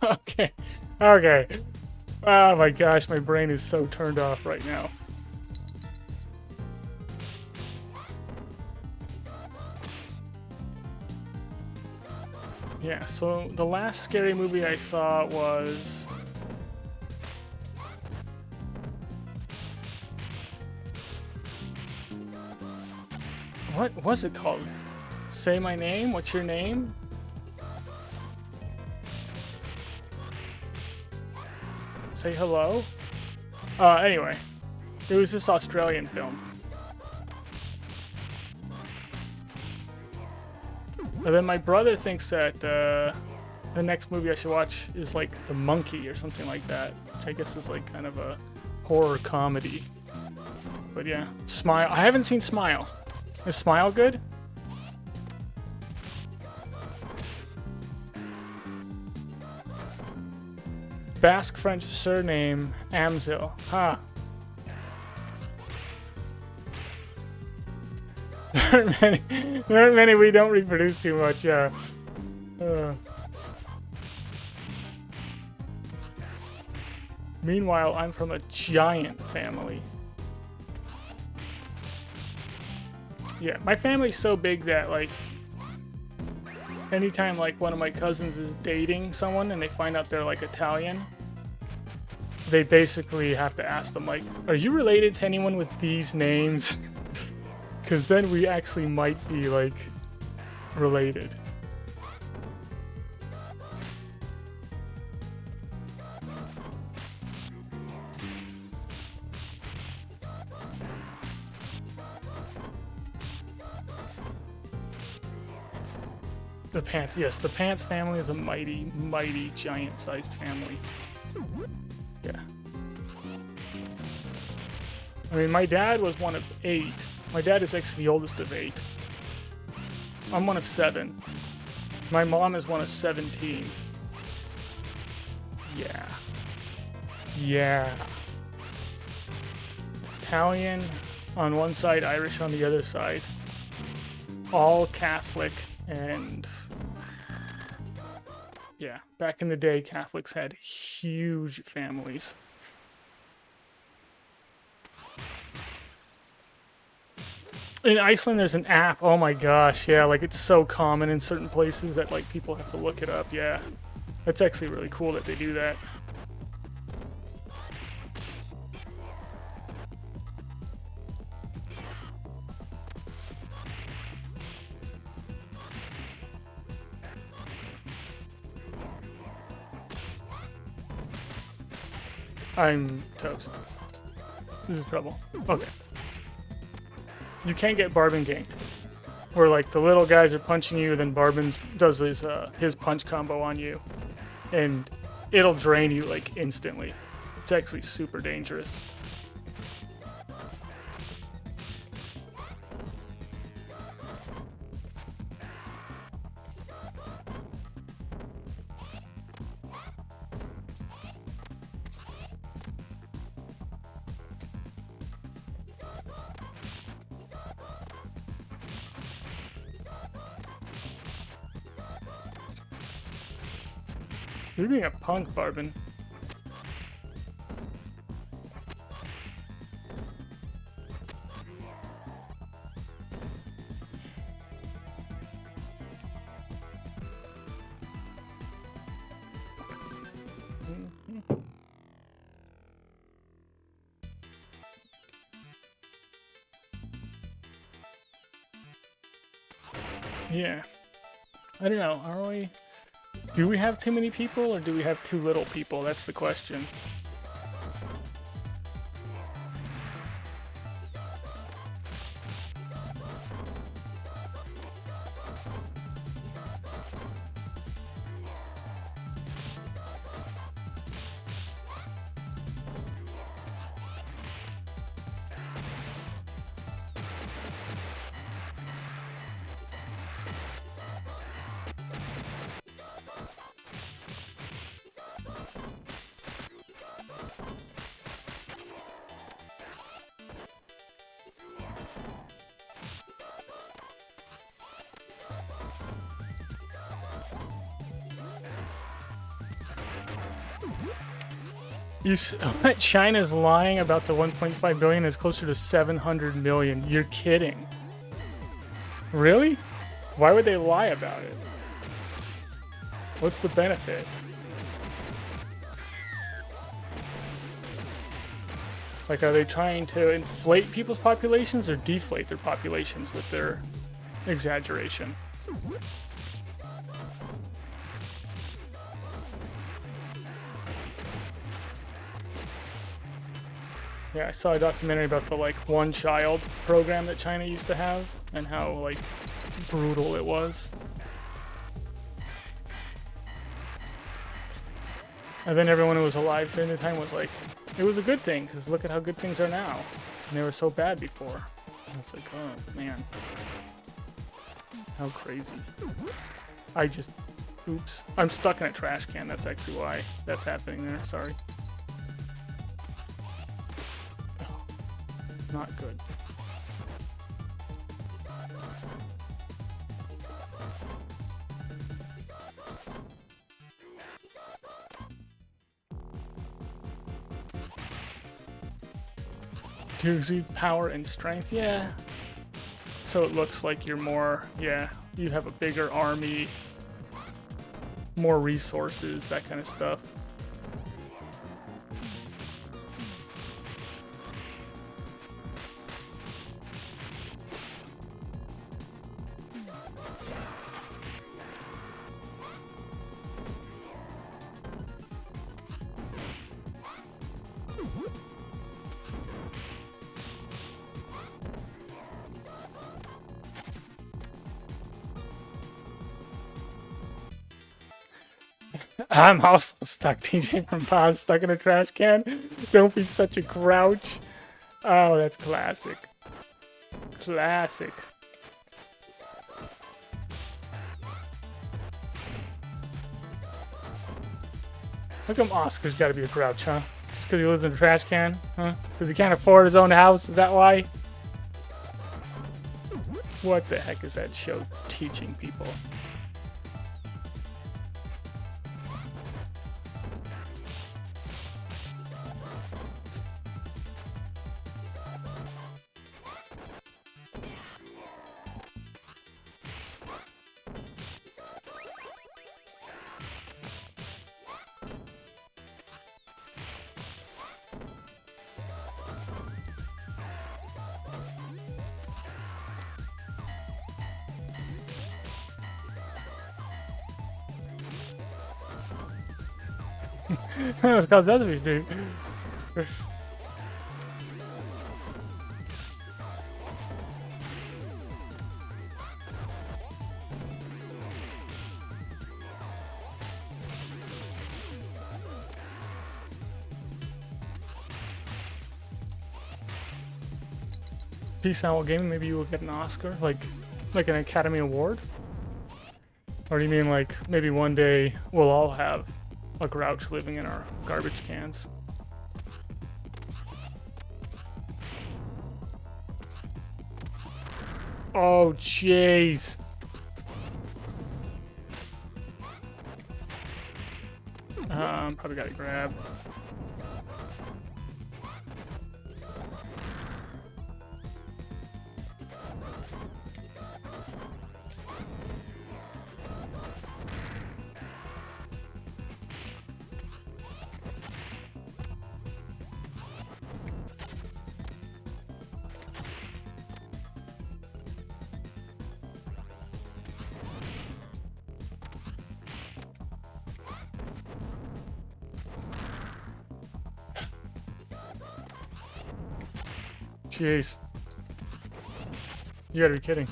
Okay. Okay. Oh my gosh, my brain is so turned off right now. Yeah, so the last scary movie I saw was... What was it called? Say My Name? What's your name? Say hello? Anyway. It was this Australian film. And then my brother thinks that the next movie I should watch is like The Monkey or something like that, which I guess is like kind of a horror comedy. But yeah, Smile. I haven't seen Smile. Is Smile good? Basque French surname Amzil. Ha. There aren't many we don't reproduce too much, yeah. Meanwhile, I'm from a giant family. Yeah, my family's so big that, like, anytime, like, one of my cousins is dating someone and they find out they're, like, Italian, they basically have to ask them, like, are you related to anyone with these names? Because then we actually might be, like, related. The Pants, yes, the Pants family is a mighty, mighty, giant-sized family. Yeah. I mean, my dad was one of 8. My dad is actually the oldest of 8. I'm one of 7. My mom is one of 17. Yeah. Yeah. It's Italian on one side, Irish on the other side. All Catholic, and yeah, back in the day, Catholics had huge families. In Iceland, there's an app. Oh my gosh, yeah, like it's so common in certain places that like people have to look it up. Yeah, that's actually really cool that they do that. I'm toast. This is trouble. Okay. You can't get Barbin ganked. Where like the little guys are punching you, then Barbin does his punch combo on you. And it'll drain you like instantly. It's actually super dangerous. You're being a punk, Barbin. Yeah. I don't know, are we... Do we have too many people, or do we have too little people? That's the question. What China's lying about the 1.5 billion is closer to 700 million. You're kidding. Really? Why would they lie about it? What's the benefit? Like, are they trying to inflate people's populations or deflate their populations with their exaggeration? Yeah, I saw a documentary about the, like, one-child program that China used to have and how, like, brutal it was. And then everyone who was alive during the time was like, it was a good thing, because look at how good things are now. And they were so bad before. And it's like, oh, man. How crazy. Oops. I'm stuck in a trash can. That's actually why that's happening there. Sorry. Oh, not good. To exude power and strength, yeah. So it looks like you're more, yeah, you have a bigger army, more resources, that kind of stuff. I'm also stuck, TJ from Paz, stuck in a trash can. Don't be such a grouch. Oh, that's classic. Classic. How come Oscar's gotta be a grouch, huh? Just because he lives in a trash can? Huh? Because he can't afford his own house? Is that why? What the heck is that show teaching people? It's called Sesame Street. Peace Owl Gaming, maybe you will get an Oscar, like an Academy Award? Or do you mean like maybe one day we'll all have a grouch living in our garbage cans? Oh, jeez. Probably gotta grab. Jeez. You gotta be kidding.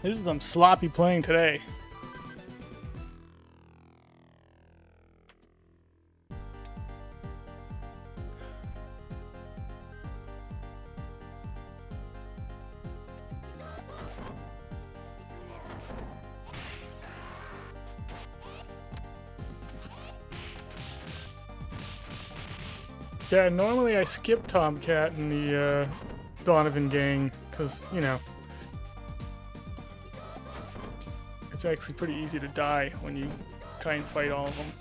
This is some sloppy playing today. Yeah, normally I skip Tomcat in the Donovan gang, because, you know, it's actually pretty easy to die when you try and fight all of them.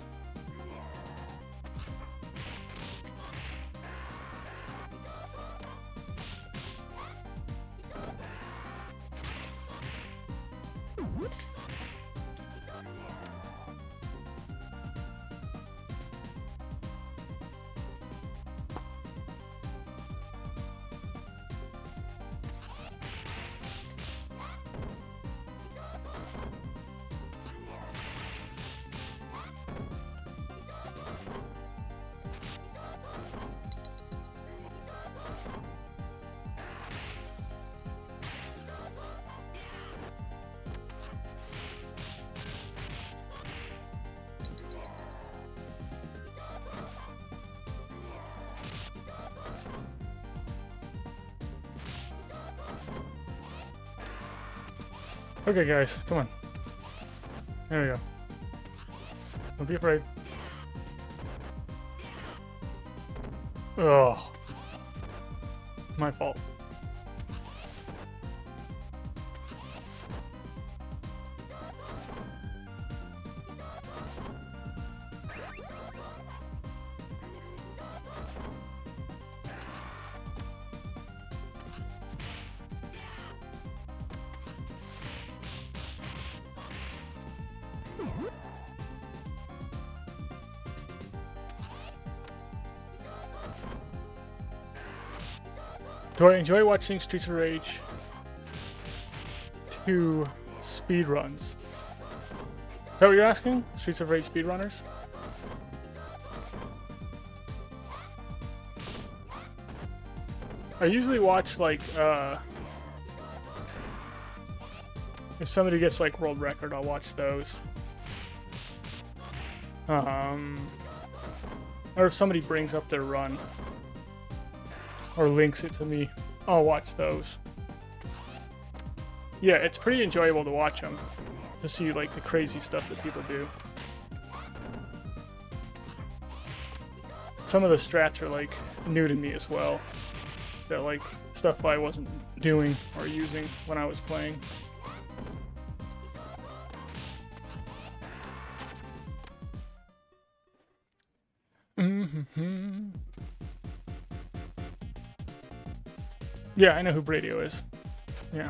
Okay, guys, come on. There we go. Don't be afraid. Ugh. My fault. Do I enjoy watching Streets of Rage 2 speedruns? Is that what you're asking? Streets of Rage speedrunners? I usually watch, like, if somebody gets, like, world record, I'll watch those. Or if somebody brings up their run. Or links it to me, I'll watch those. Yeah, it's pretty enjoyable to watch them. To see, like, the crazy stuff that people do. Some of the strats are, like, new to me as well. That, like, stuff I wasn't doing or using when I was playing. Mm-hmm. Yeah, I know who Bradio is. Yeah.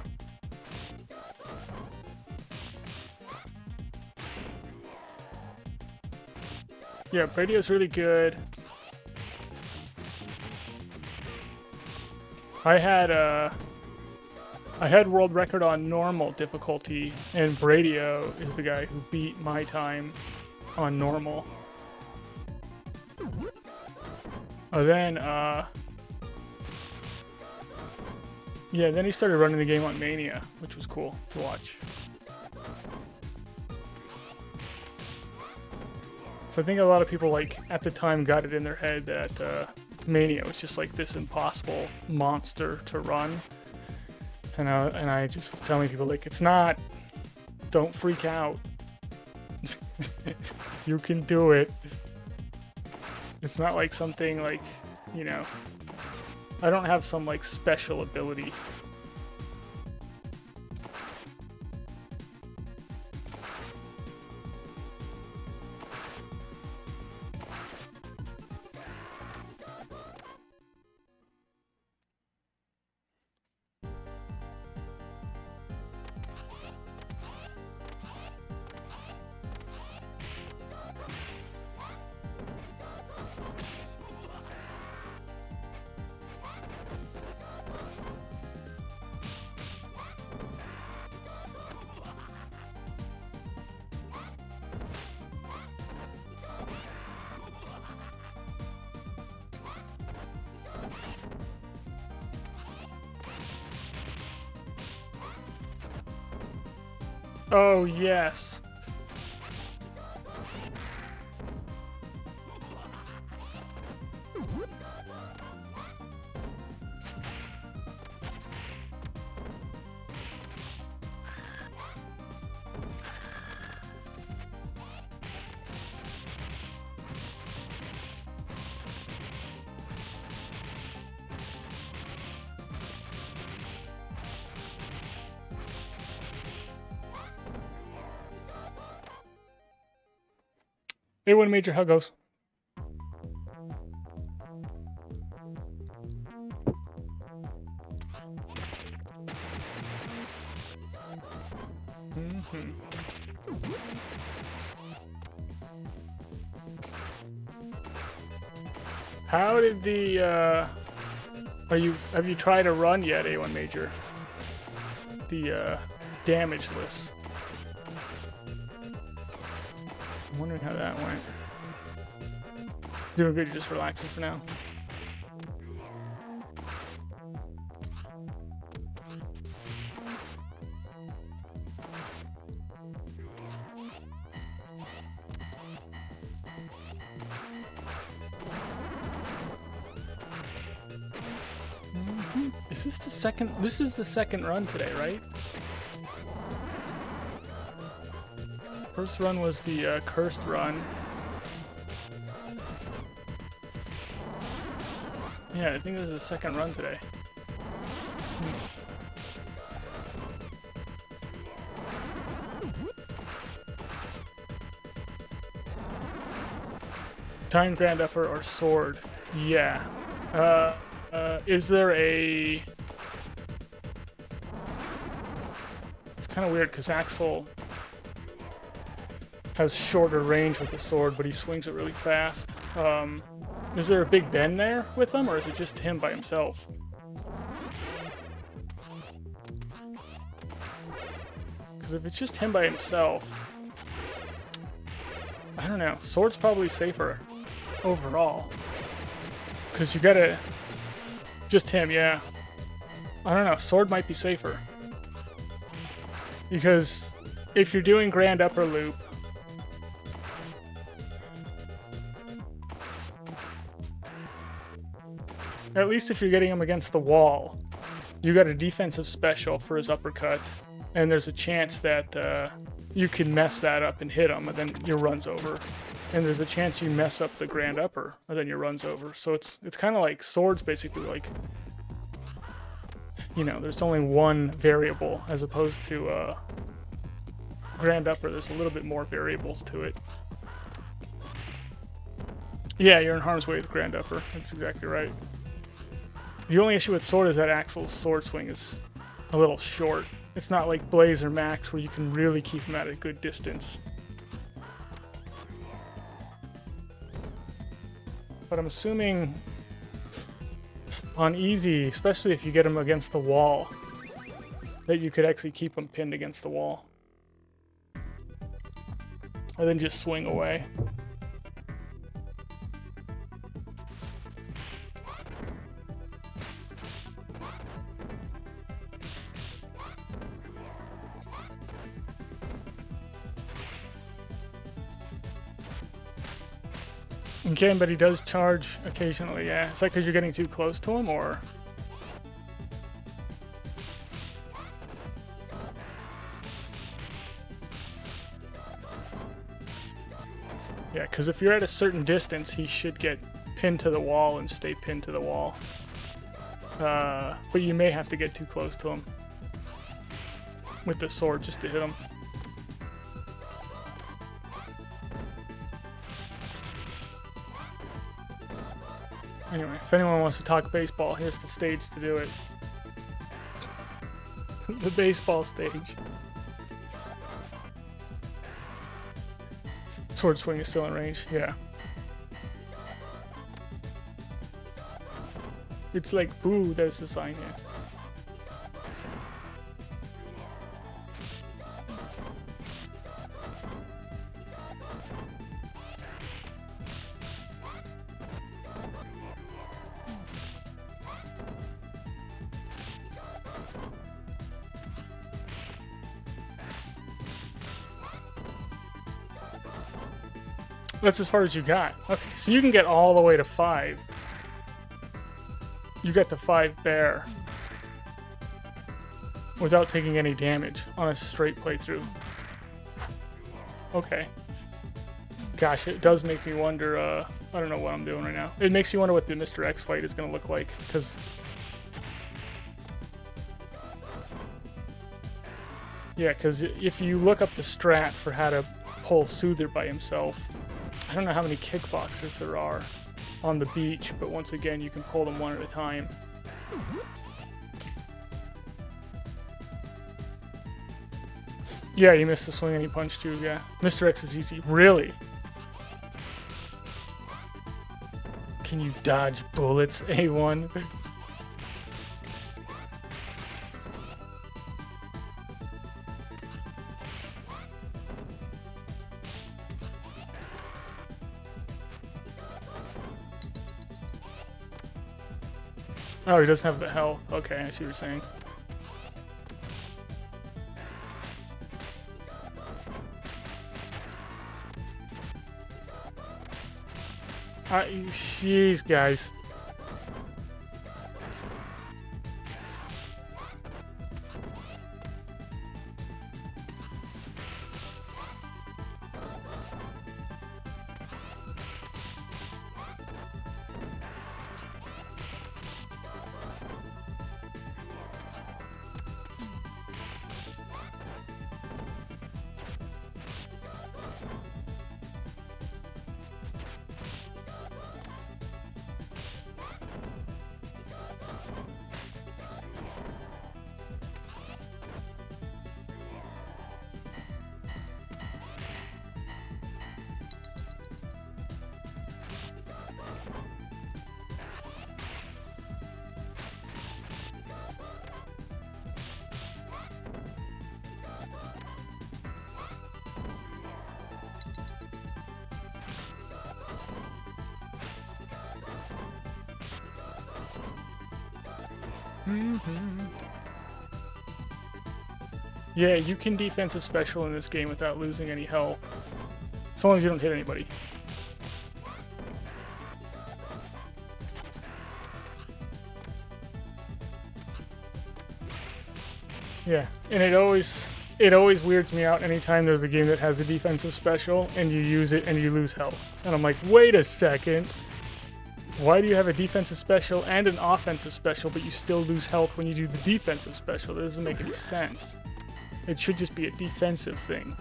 Yeah, Bradio's really good. I had world record on normal difficulty, and Bradio is the guy who beat my time on normal. Then, yeah, then he started running the game on Mania, which was cool to watch. So I think a lot of people, like, at the time got it in their head that Mania was just like this impossible monster to run. And I just was telling people, like, it's not. Don't freak out. You can do it. It's not like something like, you know, I don't have some, like, special ability. Oh, yes. A1 Major, how goes? How did the have you tried a run yet, A1 Major? The damage list. I'm wondering how that went. Doing good, you're just relaxing for now. Is this the second? This is the second run today, right? First run was the cursed run. Yeah, I think this is the second run today. Time Grand Upper or Sword? Yeah. Is there a... It's kind of weird because Axel has shorter range with the sword, but he swings it really fast. Is there a big bend there with him, or is it just him by himself? Because if it's just him by himself, I don't know. Sword's probably safer overall. Because you gotta... Just him, yeah. I don't know. Sword might be safer. Because if you're doing Grand Upper Loop, at least if you're getting him against the wall, you got a defensive special for his uppercut, and there's a chance that you can mess that up and hit him, and then your run's over. And there's a chance you mess up the Grand Upper, and then your run's over. So it's kind of like Sword's basically like, you know, there's only one variable as opposed to Grand Upper. There's a little bit more variables to it. Yeah, you're in harm's way with Grand Upper. That's exactly right. The only issue with Sword is that Axel's sword swing is a little short. It's not like Blaze or Max where you can really keep him at a good distance. But I'm assuming on easy, especially if you get him against the wall, that you could actually keep him pinned against the wall. And then just swing away. You can, but he does charge occasionally, yeah. Is that because you're getting too close to him, or...? Yeah, because if you're at a certain distance, he should get pinned to the wall and stay pinned to the wall. But you may have to get too close to him with the sword just to hit him. Anyway, if anyone wants to talk baseball, here's the stage to do it. The baseball stage. Sword swing is still in range, yeah. It's like, boo, there's the sign here. That's as far as you got. Okay, so you can get all the way to 5. You get the 5 bear without taking any damage on a straight playthrough. Okay. Gosh, it does make me wonder, I don't know what I'm doing right now. It makes you wonder what the Mr. X fight is going to look like, because... Yeah, because if you look up the strat for how to pull Soother by himself, I don't know how many kickboxers there are on the beach, but once again, you can pull them one at a time. Yeah, you missed the swing and he punched you, yeah. Mr. X is easy. Really? Can you dodge bullets, A1? Oh, he doesn't have the health. Okay, I see what you're saying. Jeez, guys. Yeah, you can defensive special in this game without losing any health. As long as you don't hit anybody. Yeah, and it always weirds me out anytime there's a game that has a defensive special and you use it and you lose health. And I'm like, wait a second. Why do you have a defensive special and an offensive special, but you still lose health when you do the defensive special? That doesn't make any sense. It should just be a defensive thing.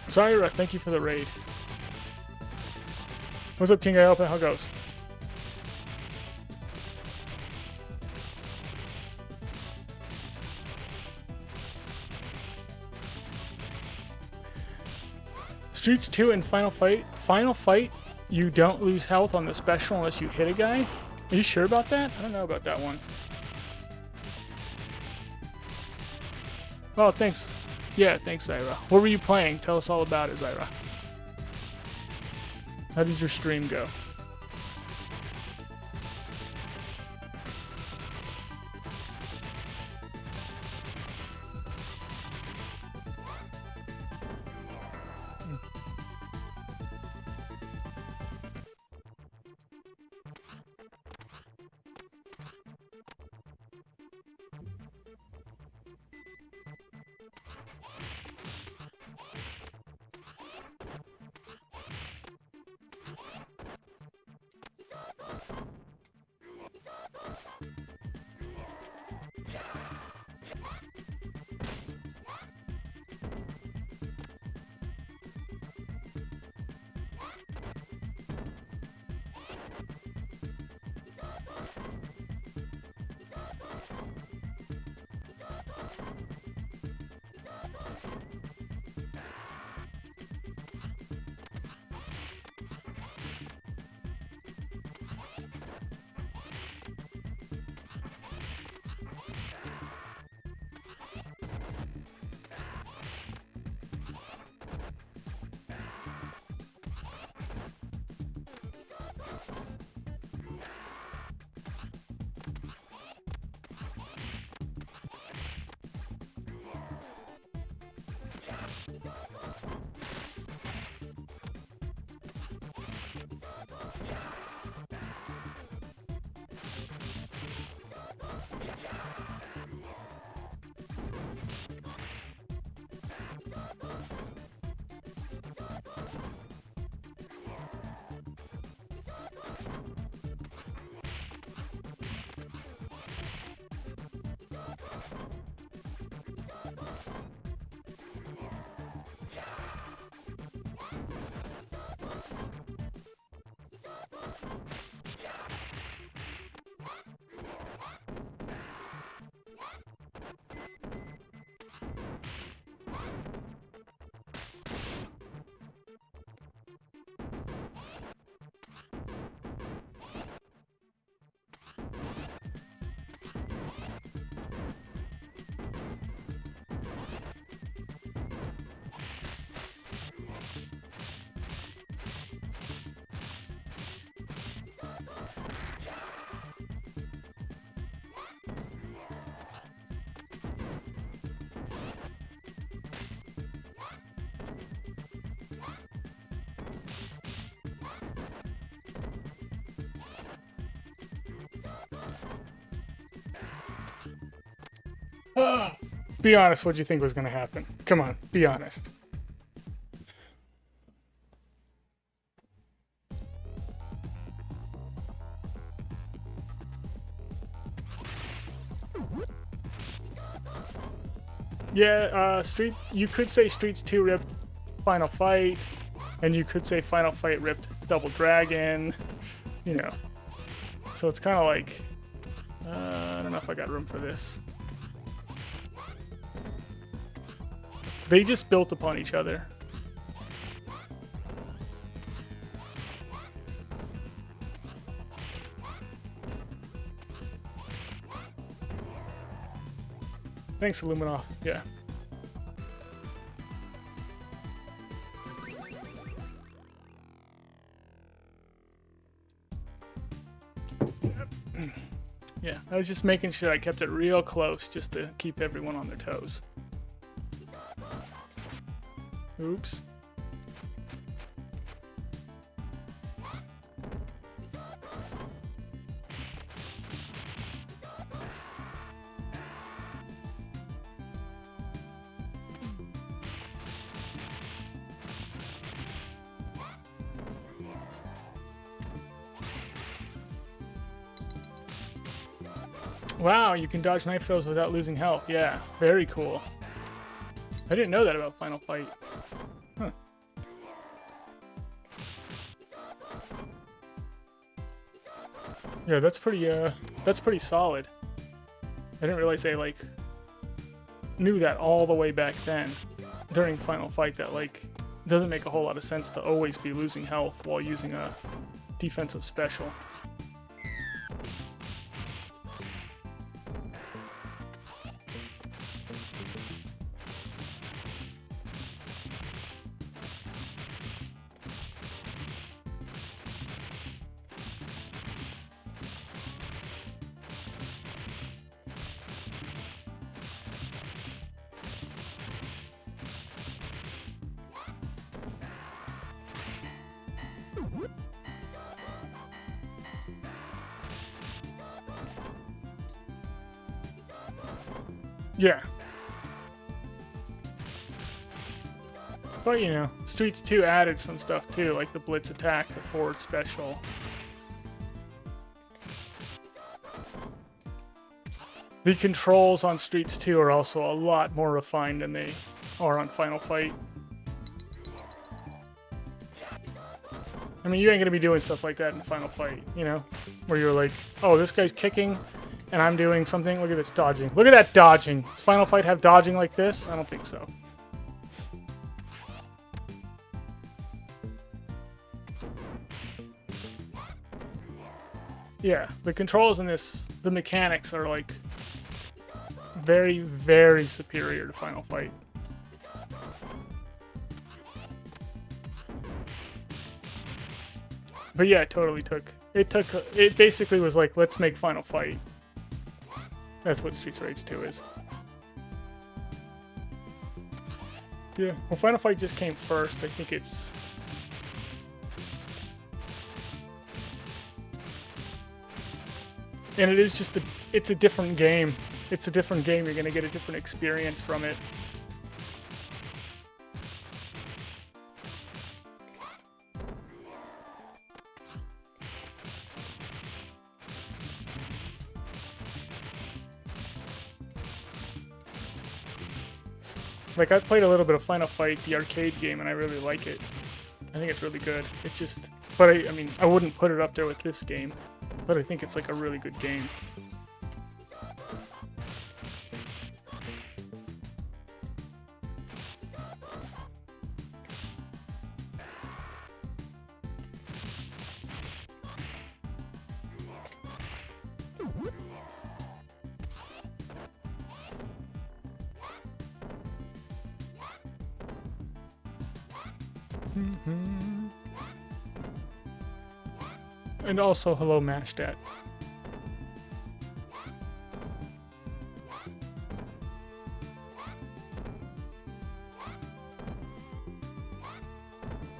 Zyra, thank you for the raid. What's up, King Alpha? How goes? Streets 2 and Final Fight. Final Fight, you don't lose health on the special unless you hit a guy? Are you sure about that? I don't know about that one. Oh, thanks. Yeah, thanks, Zyra. What were you playing? Tell us all about it, Zyra. How does your stream go? Be honest, what do you think was going to happen? Come on, be honest. Yeah, you could say Streets 2 ripped Final Fight, and you could say Final Fight ripped Double Dragon, you know. So it's kind of like, I don't know if I got room for this. They just built upon each other. Thanks, Illuminoth. Yeah. Yeah, I was just making sure I kept it real close just to keep everyone on their toes. Oops. Wow, you can dodge knife throws without losing health. Yeah, very cool. I didn't know that about Final Fight. Huh. Yeah, that's pretty solid. I didn't realize they, like, knew that all the way back then, during Final Fight, that, like, it doesn't make a whole lot of sense to always be losing health while using a defensive special. Yeah. But, you know, Streets 2 added some stuff too, like the Blitz attack, the forward special. The controls on Streets 2 are also a lot more refined than they are on Final Fight. I mean, you ain't gonna be doing stuff like that in Final Fight, you know? Where you're like, oh, this guy's kicking, and I'm doing something. Look at this dodging. Look at that dodging. Does Final Fight have dodging like this? I don't think so. Yeah, the controls in this, the mechanics are like very, very superior to Final Fight. But yeah, it totally it basically was like, let's make Final Fight. That's what Streets of Rage 2 is. Yeah, well, Final Fight just came first. I think it's... And it is just it's a different game. It's a different game. You're going to get a different experience from it. Like, I played a little bit of Final Fight, the arcade game, and I really like it. I think it's really good. It's just... But, I mean, I wouldn't put it up there with this game. But I think it's, like, a really good game. And also, hello, Mashdad.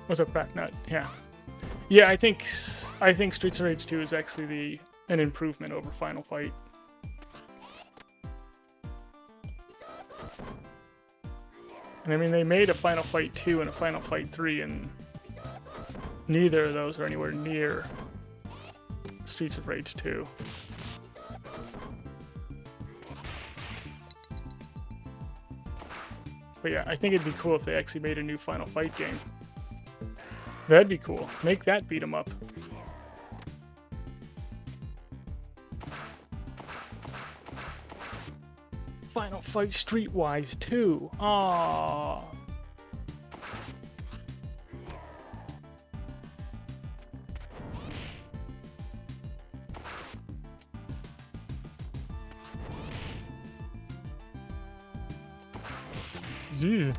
What's up, Cracknut? Yeah. Yeah, I think Streets of Rage 2 is actually an improvement over Final Fight. And I mean, they made a Final Fight 2 and a Final Fight 3, and neither of those are anywhere near Streets of Rage 2. But yeah, I think it'd be cool if they actually made a new Final Fight game. That'd be cool. Make that beat 'em up. Final Fight Streetwise 2. Aww. Yeah.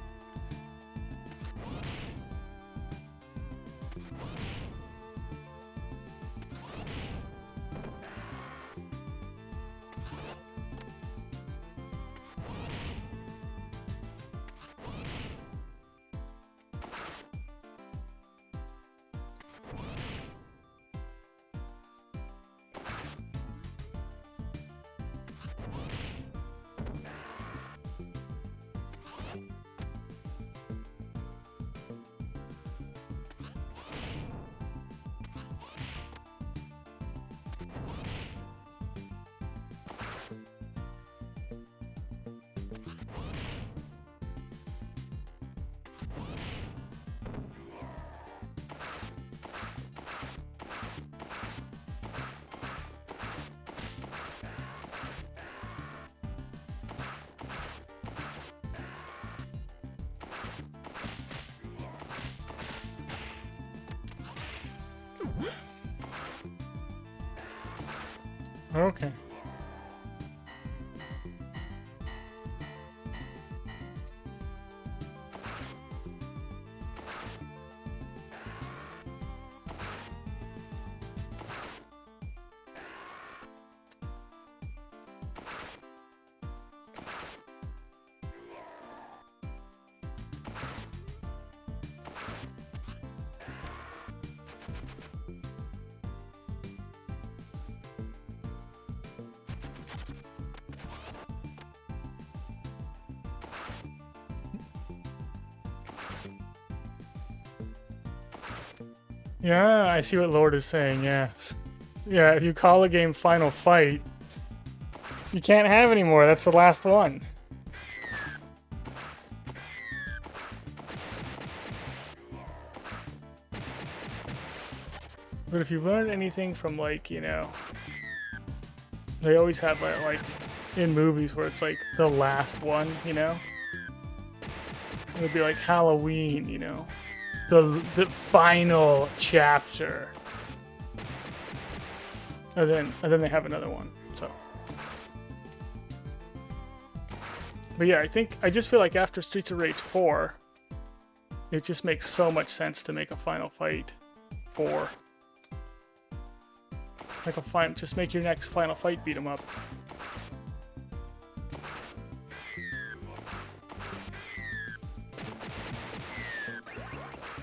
Okay. Yeah, I see what Lord is saying, yes. Yeah, if you call a game Final Fight, you can't have any more. That's the last one. But if you learned anything from, like, you know, they always have, like, in movies where it's, like, the last one, you know? It would be like Halloween, you know? The final chapter. And then they have another one, so. But yeah, I just feel like after Streets of Rage 4, it just makes so much sense to make a Final Fight 4. Like just make your next Final Fight beat 'em up.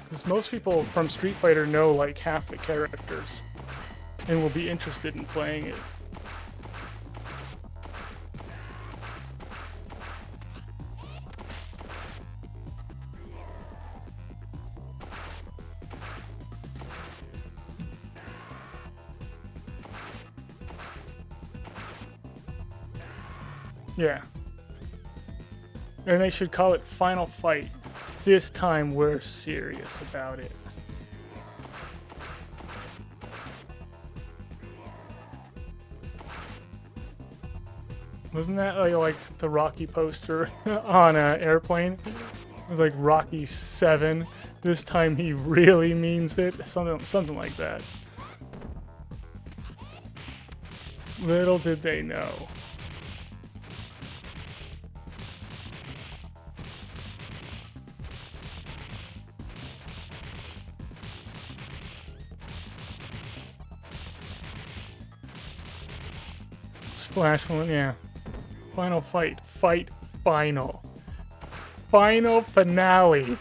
Because most people from Street Fighter know like half the characters and will be interested in playing it. Yeah. And they should call it Final Fight. This time we're serious about it. Wasn't that like the Rocky poster on an airplane? It was like Rocky 7. This time he really means it. Something like that. Little did they know. Splash one, yeah. Final Fight. Fight final. Final finale.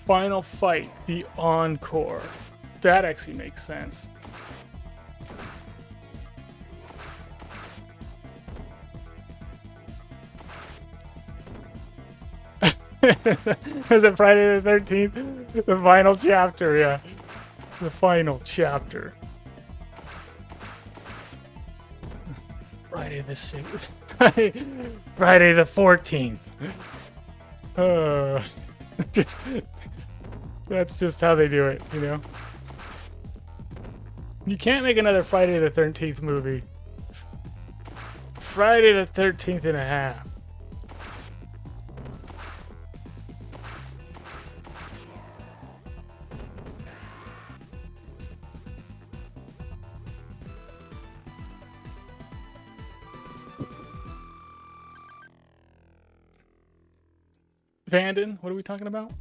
Final Fight. The encore. That actually makes sense. Is it Friday the 13th? The final chapter, yeah. The final chapter. Friday the 6th. Friday the 14th. Just, that's just how they do it, you know? You can't make another Friday the 13th movie. Friday the 13th and a half. Vanden, what are we talking about?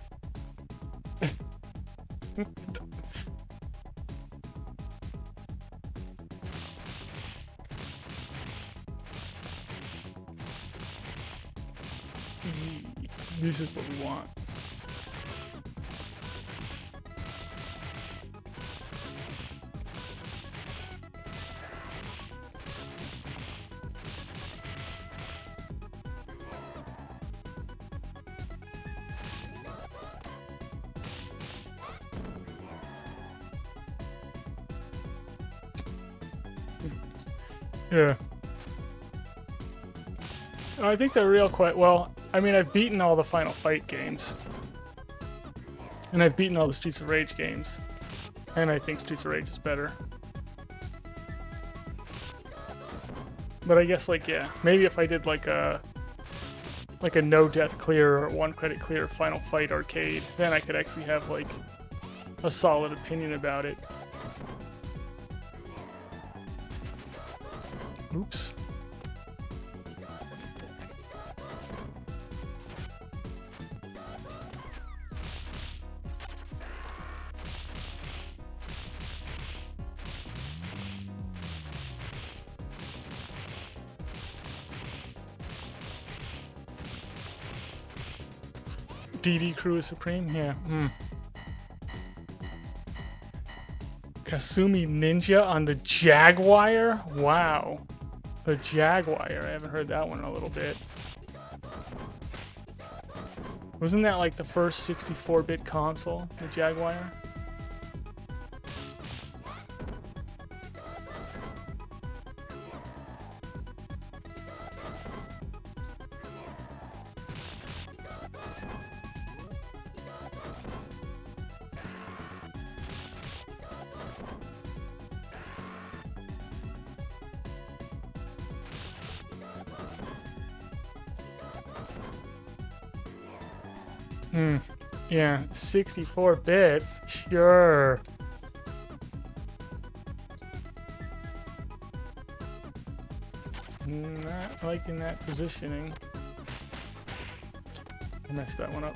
This is what we want. Yeah. I think they're real quite well. I mean, I've beaten all the Final Fight games. And I've beaten all the Streets of Rage games. And I think Streets of Rage is better. But I guess, like, yeah, maybe if I did like a no death clear or 1 credit clear Final Fight arcade, then I could actually have like a solid opinion about it. Oops. DD Crew is supreme? Yeah. Kasumi Ninja on the Jaguar? Wow. The Jaguar. I haven't heard that one in a little bit. Wasn't that like the first 64-bit console, the Jaguar? Yeah, 64 bits, sure. Not liking that positioning. I messed that one up.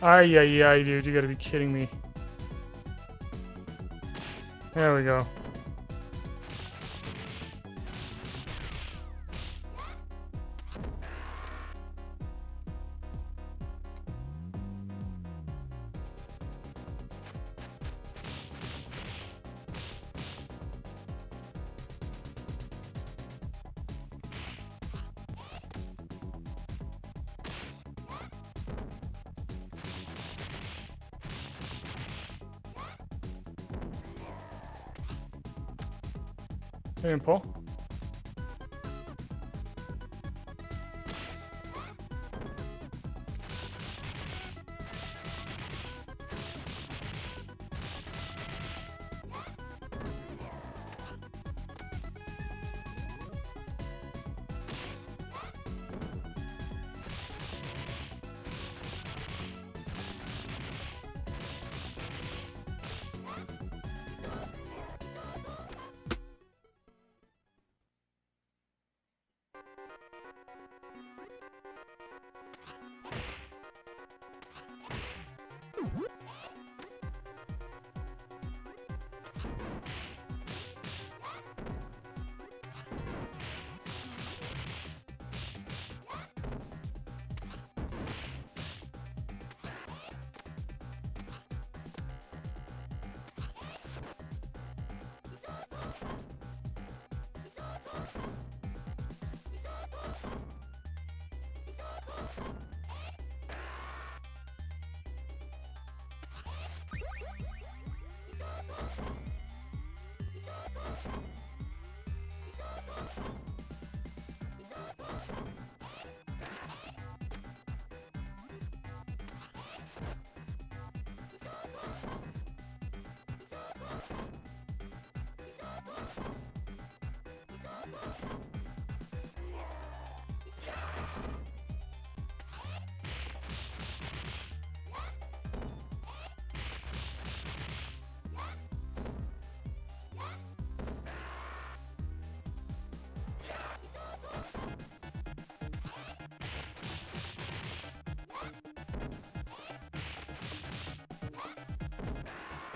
Ay, dude, you gotta be kidding me. There we go. And pull.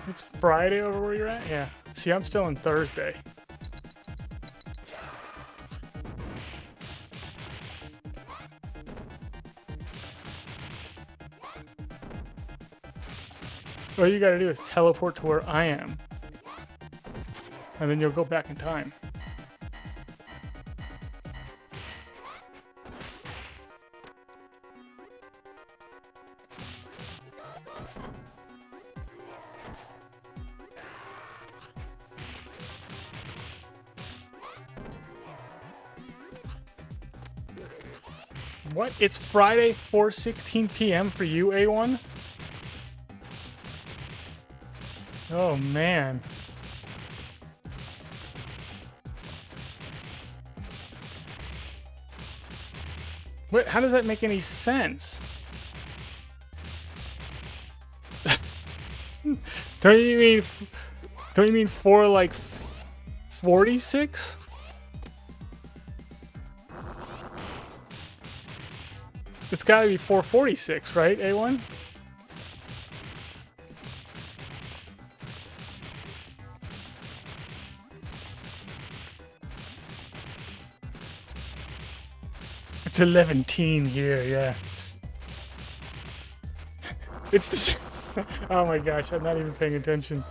It's Friday over where you're at? Yeah. See, I'm still in Thursday. All you gotta do is teleport to where I am. And then you'll go back in time. What? It's Friday, 4:16 p.m. for you, A1? Oh, man. What? How does that make any sense? Don't you mean for like 46? It's gotta be 446, right, A1? It's 11:10 here, yeah. It's the oh my gosh, I'm not even paying attention.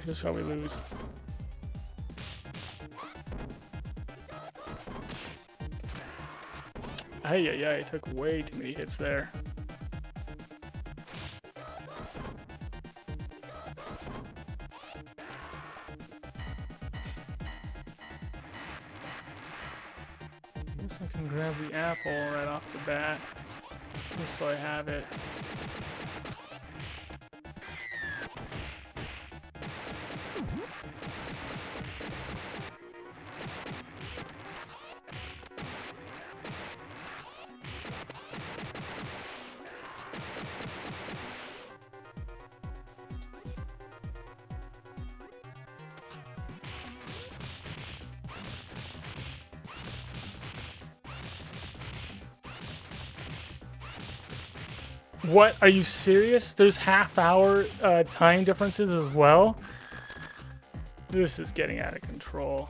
Here's how we lose. Ay, I took way too many hits there. I guess I can grab the apple right off the bat, just so I have it. What? Are you serious? There's half-hour time differences as well? This is getting out of control.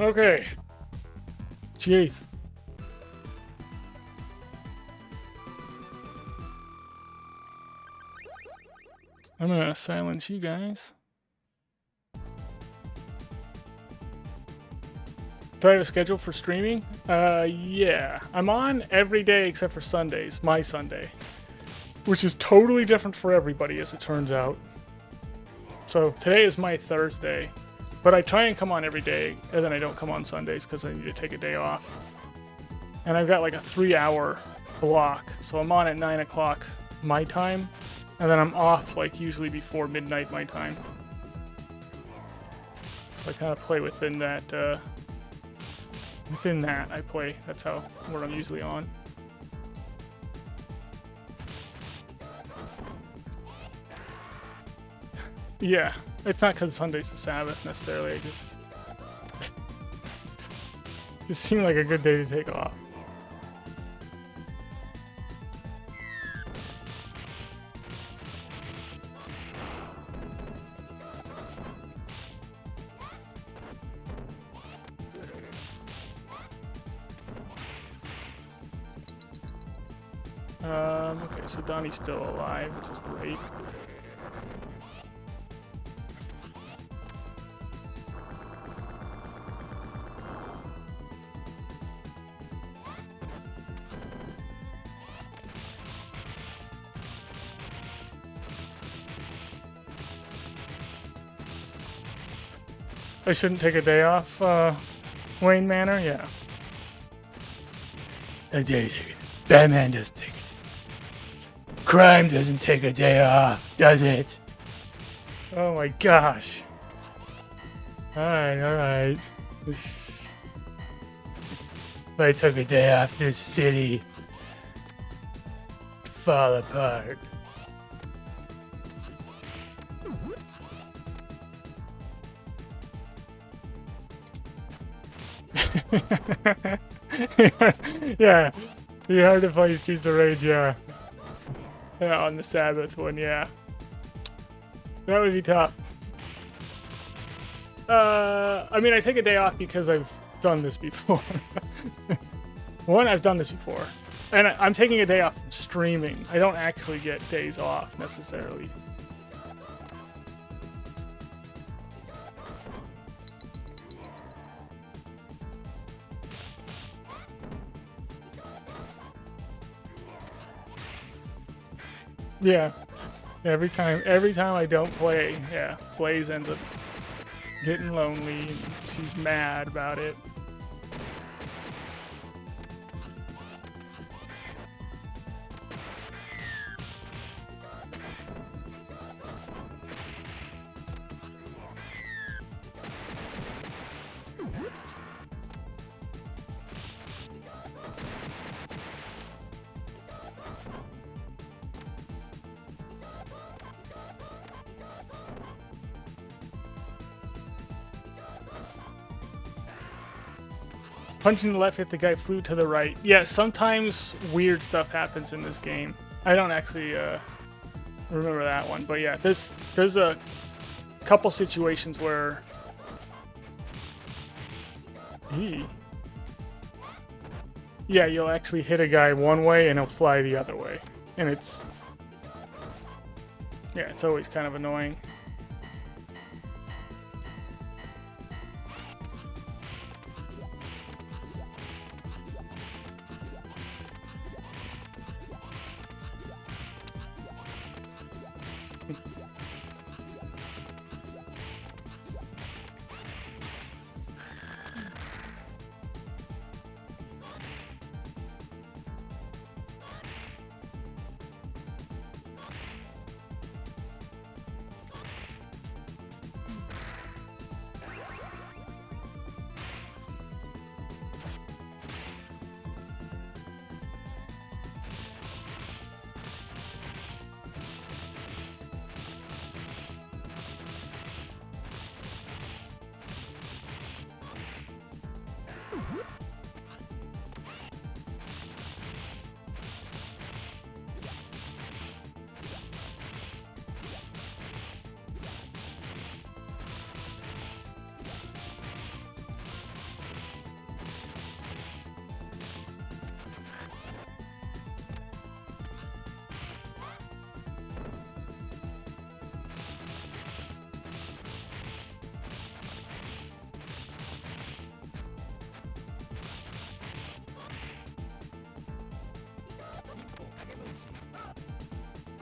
Okay. Jeez. I'm gonna silence you guys. Do I have a schedule for streaming? Yeah. I'm on every day except for Sundays, my Sunday. Which is totally different for everybody, as it turns out. So today is my Thursday. But I try and come on every day, and then I don't come on Sundays because I need to take a day off. And I've got like a 3-hour block, so I'm on at 9 o'clock my time, and then I'm off like usually before midnight my time. So I kind of play within that. Within that, I play. That's how what I'm usually on. Yeah, it's not because Sunday's the Sabbath necessarily. I just seemed like a good day to take off. Okay, so Donnie's still alive, which is great. I shouldn't take a day off, Wayne Manor? Yeah. A day take it. Batman doesn't take it. Crime doesn't take a day off, does it? Oh my gosh. Alright. If I took a day off, this city would fall apart. Yeah, you hard to play Streets of Rage, yeah. Yeah, on the Sabbath one, yeah. That would be tough. I mean, I take a day off because I've done this before. One, I've done this before. And I'm taking a day off from streaming. I don't actually get days off, necessarily. Yeah. Every time I don't play, yeah, Blaze ends up getting lonely and she's mad about it. Punching the left hit the guy flew to the right. Yeah, sometimes weird stuff happens in this game. I don't actually remember that one, but yeah, there's a couple situations where yeah, you'll actually hit a guy one way and he'll fly the other way, and it's always kind of annoying.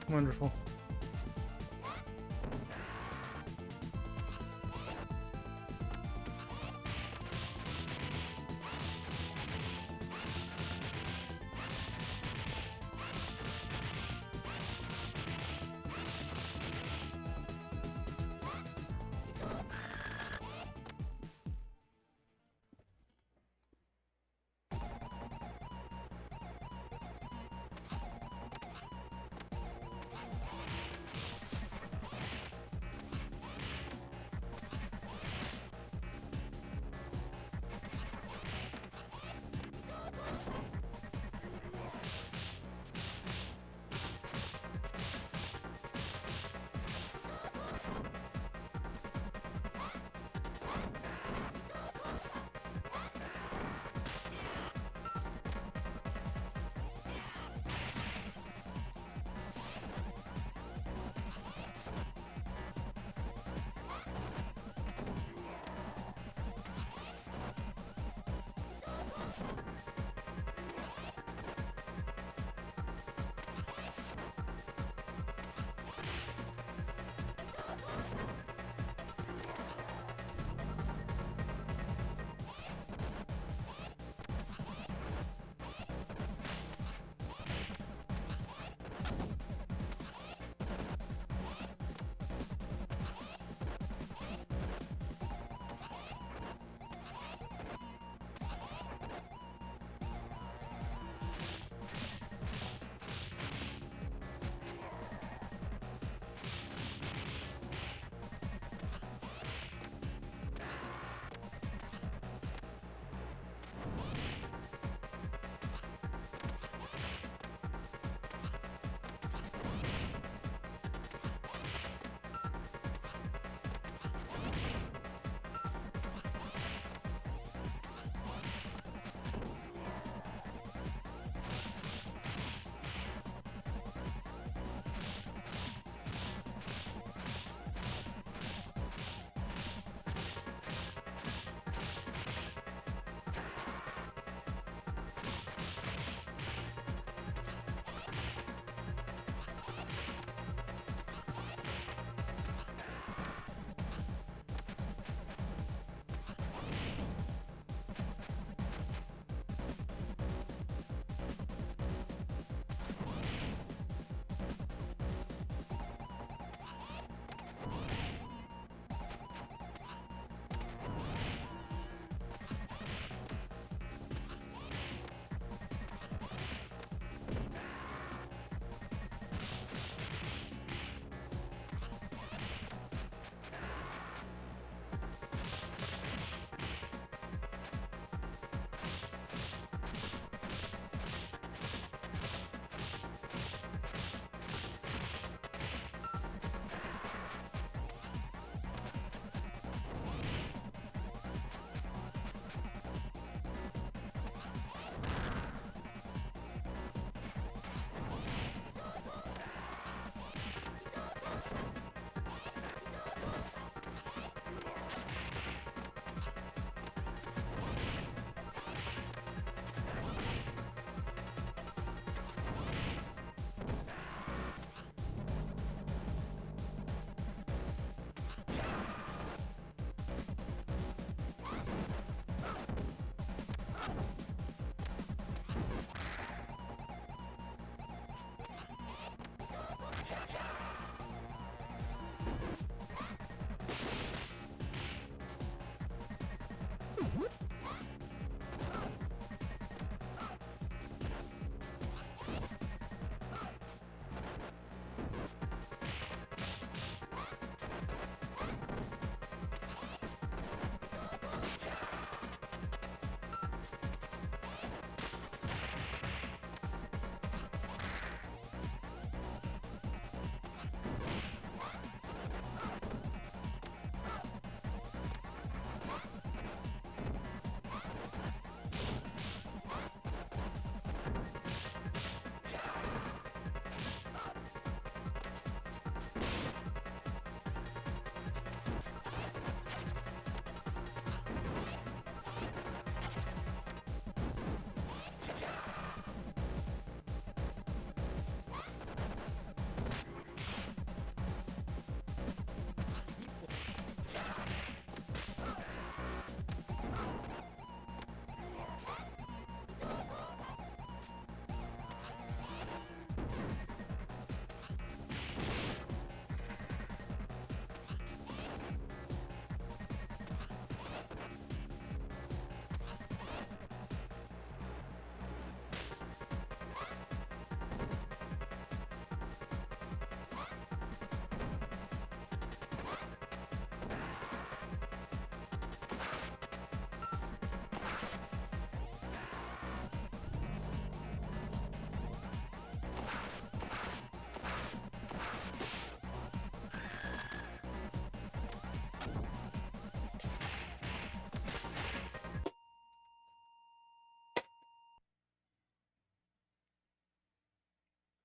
Wonderful.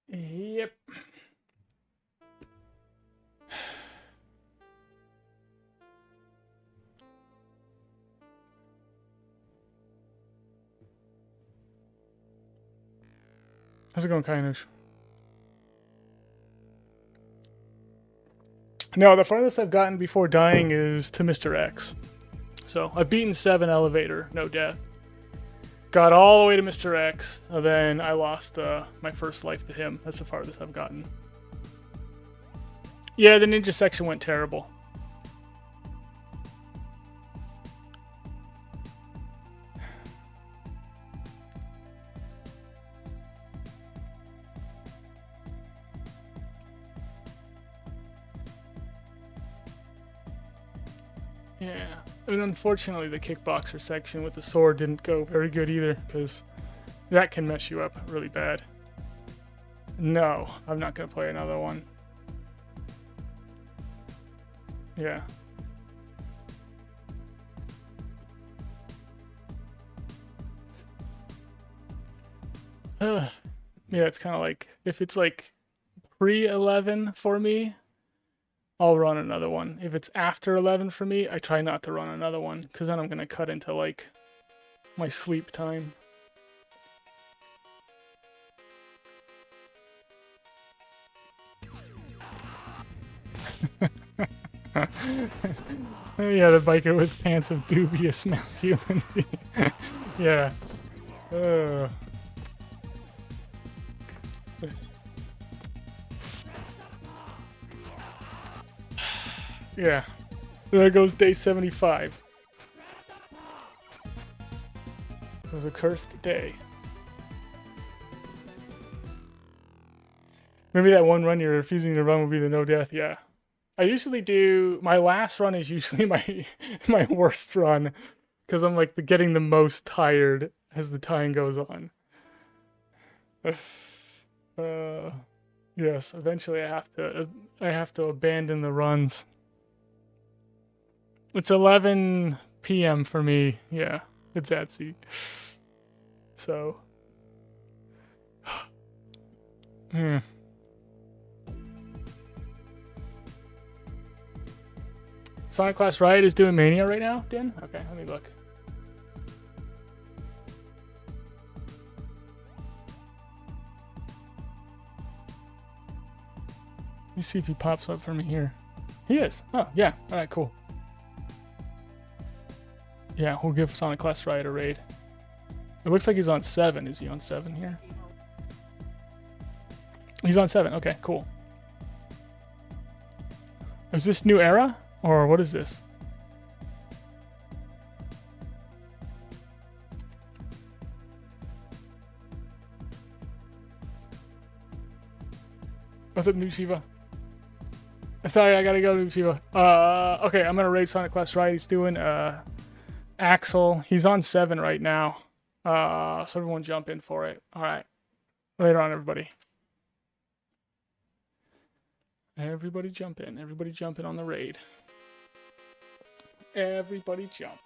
Yep. How's it going, Kainush? No, the farthest I've gotten before dying is to Mr. X. So I've beaten 7 elevator, no death. Got all the way to Mr. X, and then I lost my first life to him. That's the farthest I've gotten. Yeah, the ninja section went terrible. Yeah, and unfortunately the kickboxer section with the sword didn't go very good either, because that can mess you up really bad. No, I'm not going to play another one. Yeah. Yeah, it's kind of like, if it's like pre-11 for me, I'll run another one. If it's after 11 for me, I try not to run another one, because then I'm going to cut into like my sleep time. Yeah, the biker with pants of dubious masculinity. Yeah. Yeah. There goes day 75. It was a cursed day. Maybe that one run you're refusing to run will be the no death. Yeah. I usually do. My last run is usually my worst run, because I'm like getting the most tired as the time goes on. Yes. Eventually, I have to abandon the runs. It's 11 p.m. for me. Yeah, it's Etsy. So. Hmm. Sonic Class Riot is doing Mania right now, Din? Okay, let me look. Let me see if he pops up for me here. He is. Oh, yeah. All right, cool. Yeah, we'll give Sonic Class Riot a raid. It looks like he's on 7. Is he on 7 here? He's on 7. Okay, cool. Is this New Era? Or what is this? What's up, New Shiva? Sorry, I gotta go, New Shiva. Okay, I'm gonna raid Sonic Class Riot. He's doing Axel. He's on 7 right now. So everyone jump in for it. Alright. Later on, everybody. Everybody jump in. Everybody jump in on the raid. Everybody jump.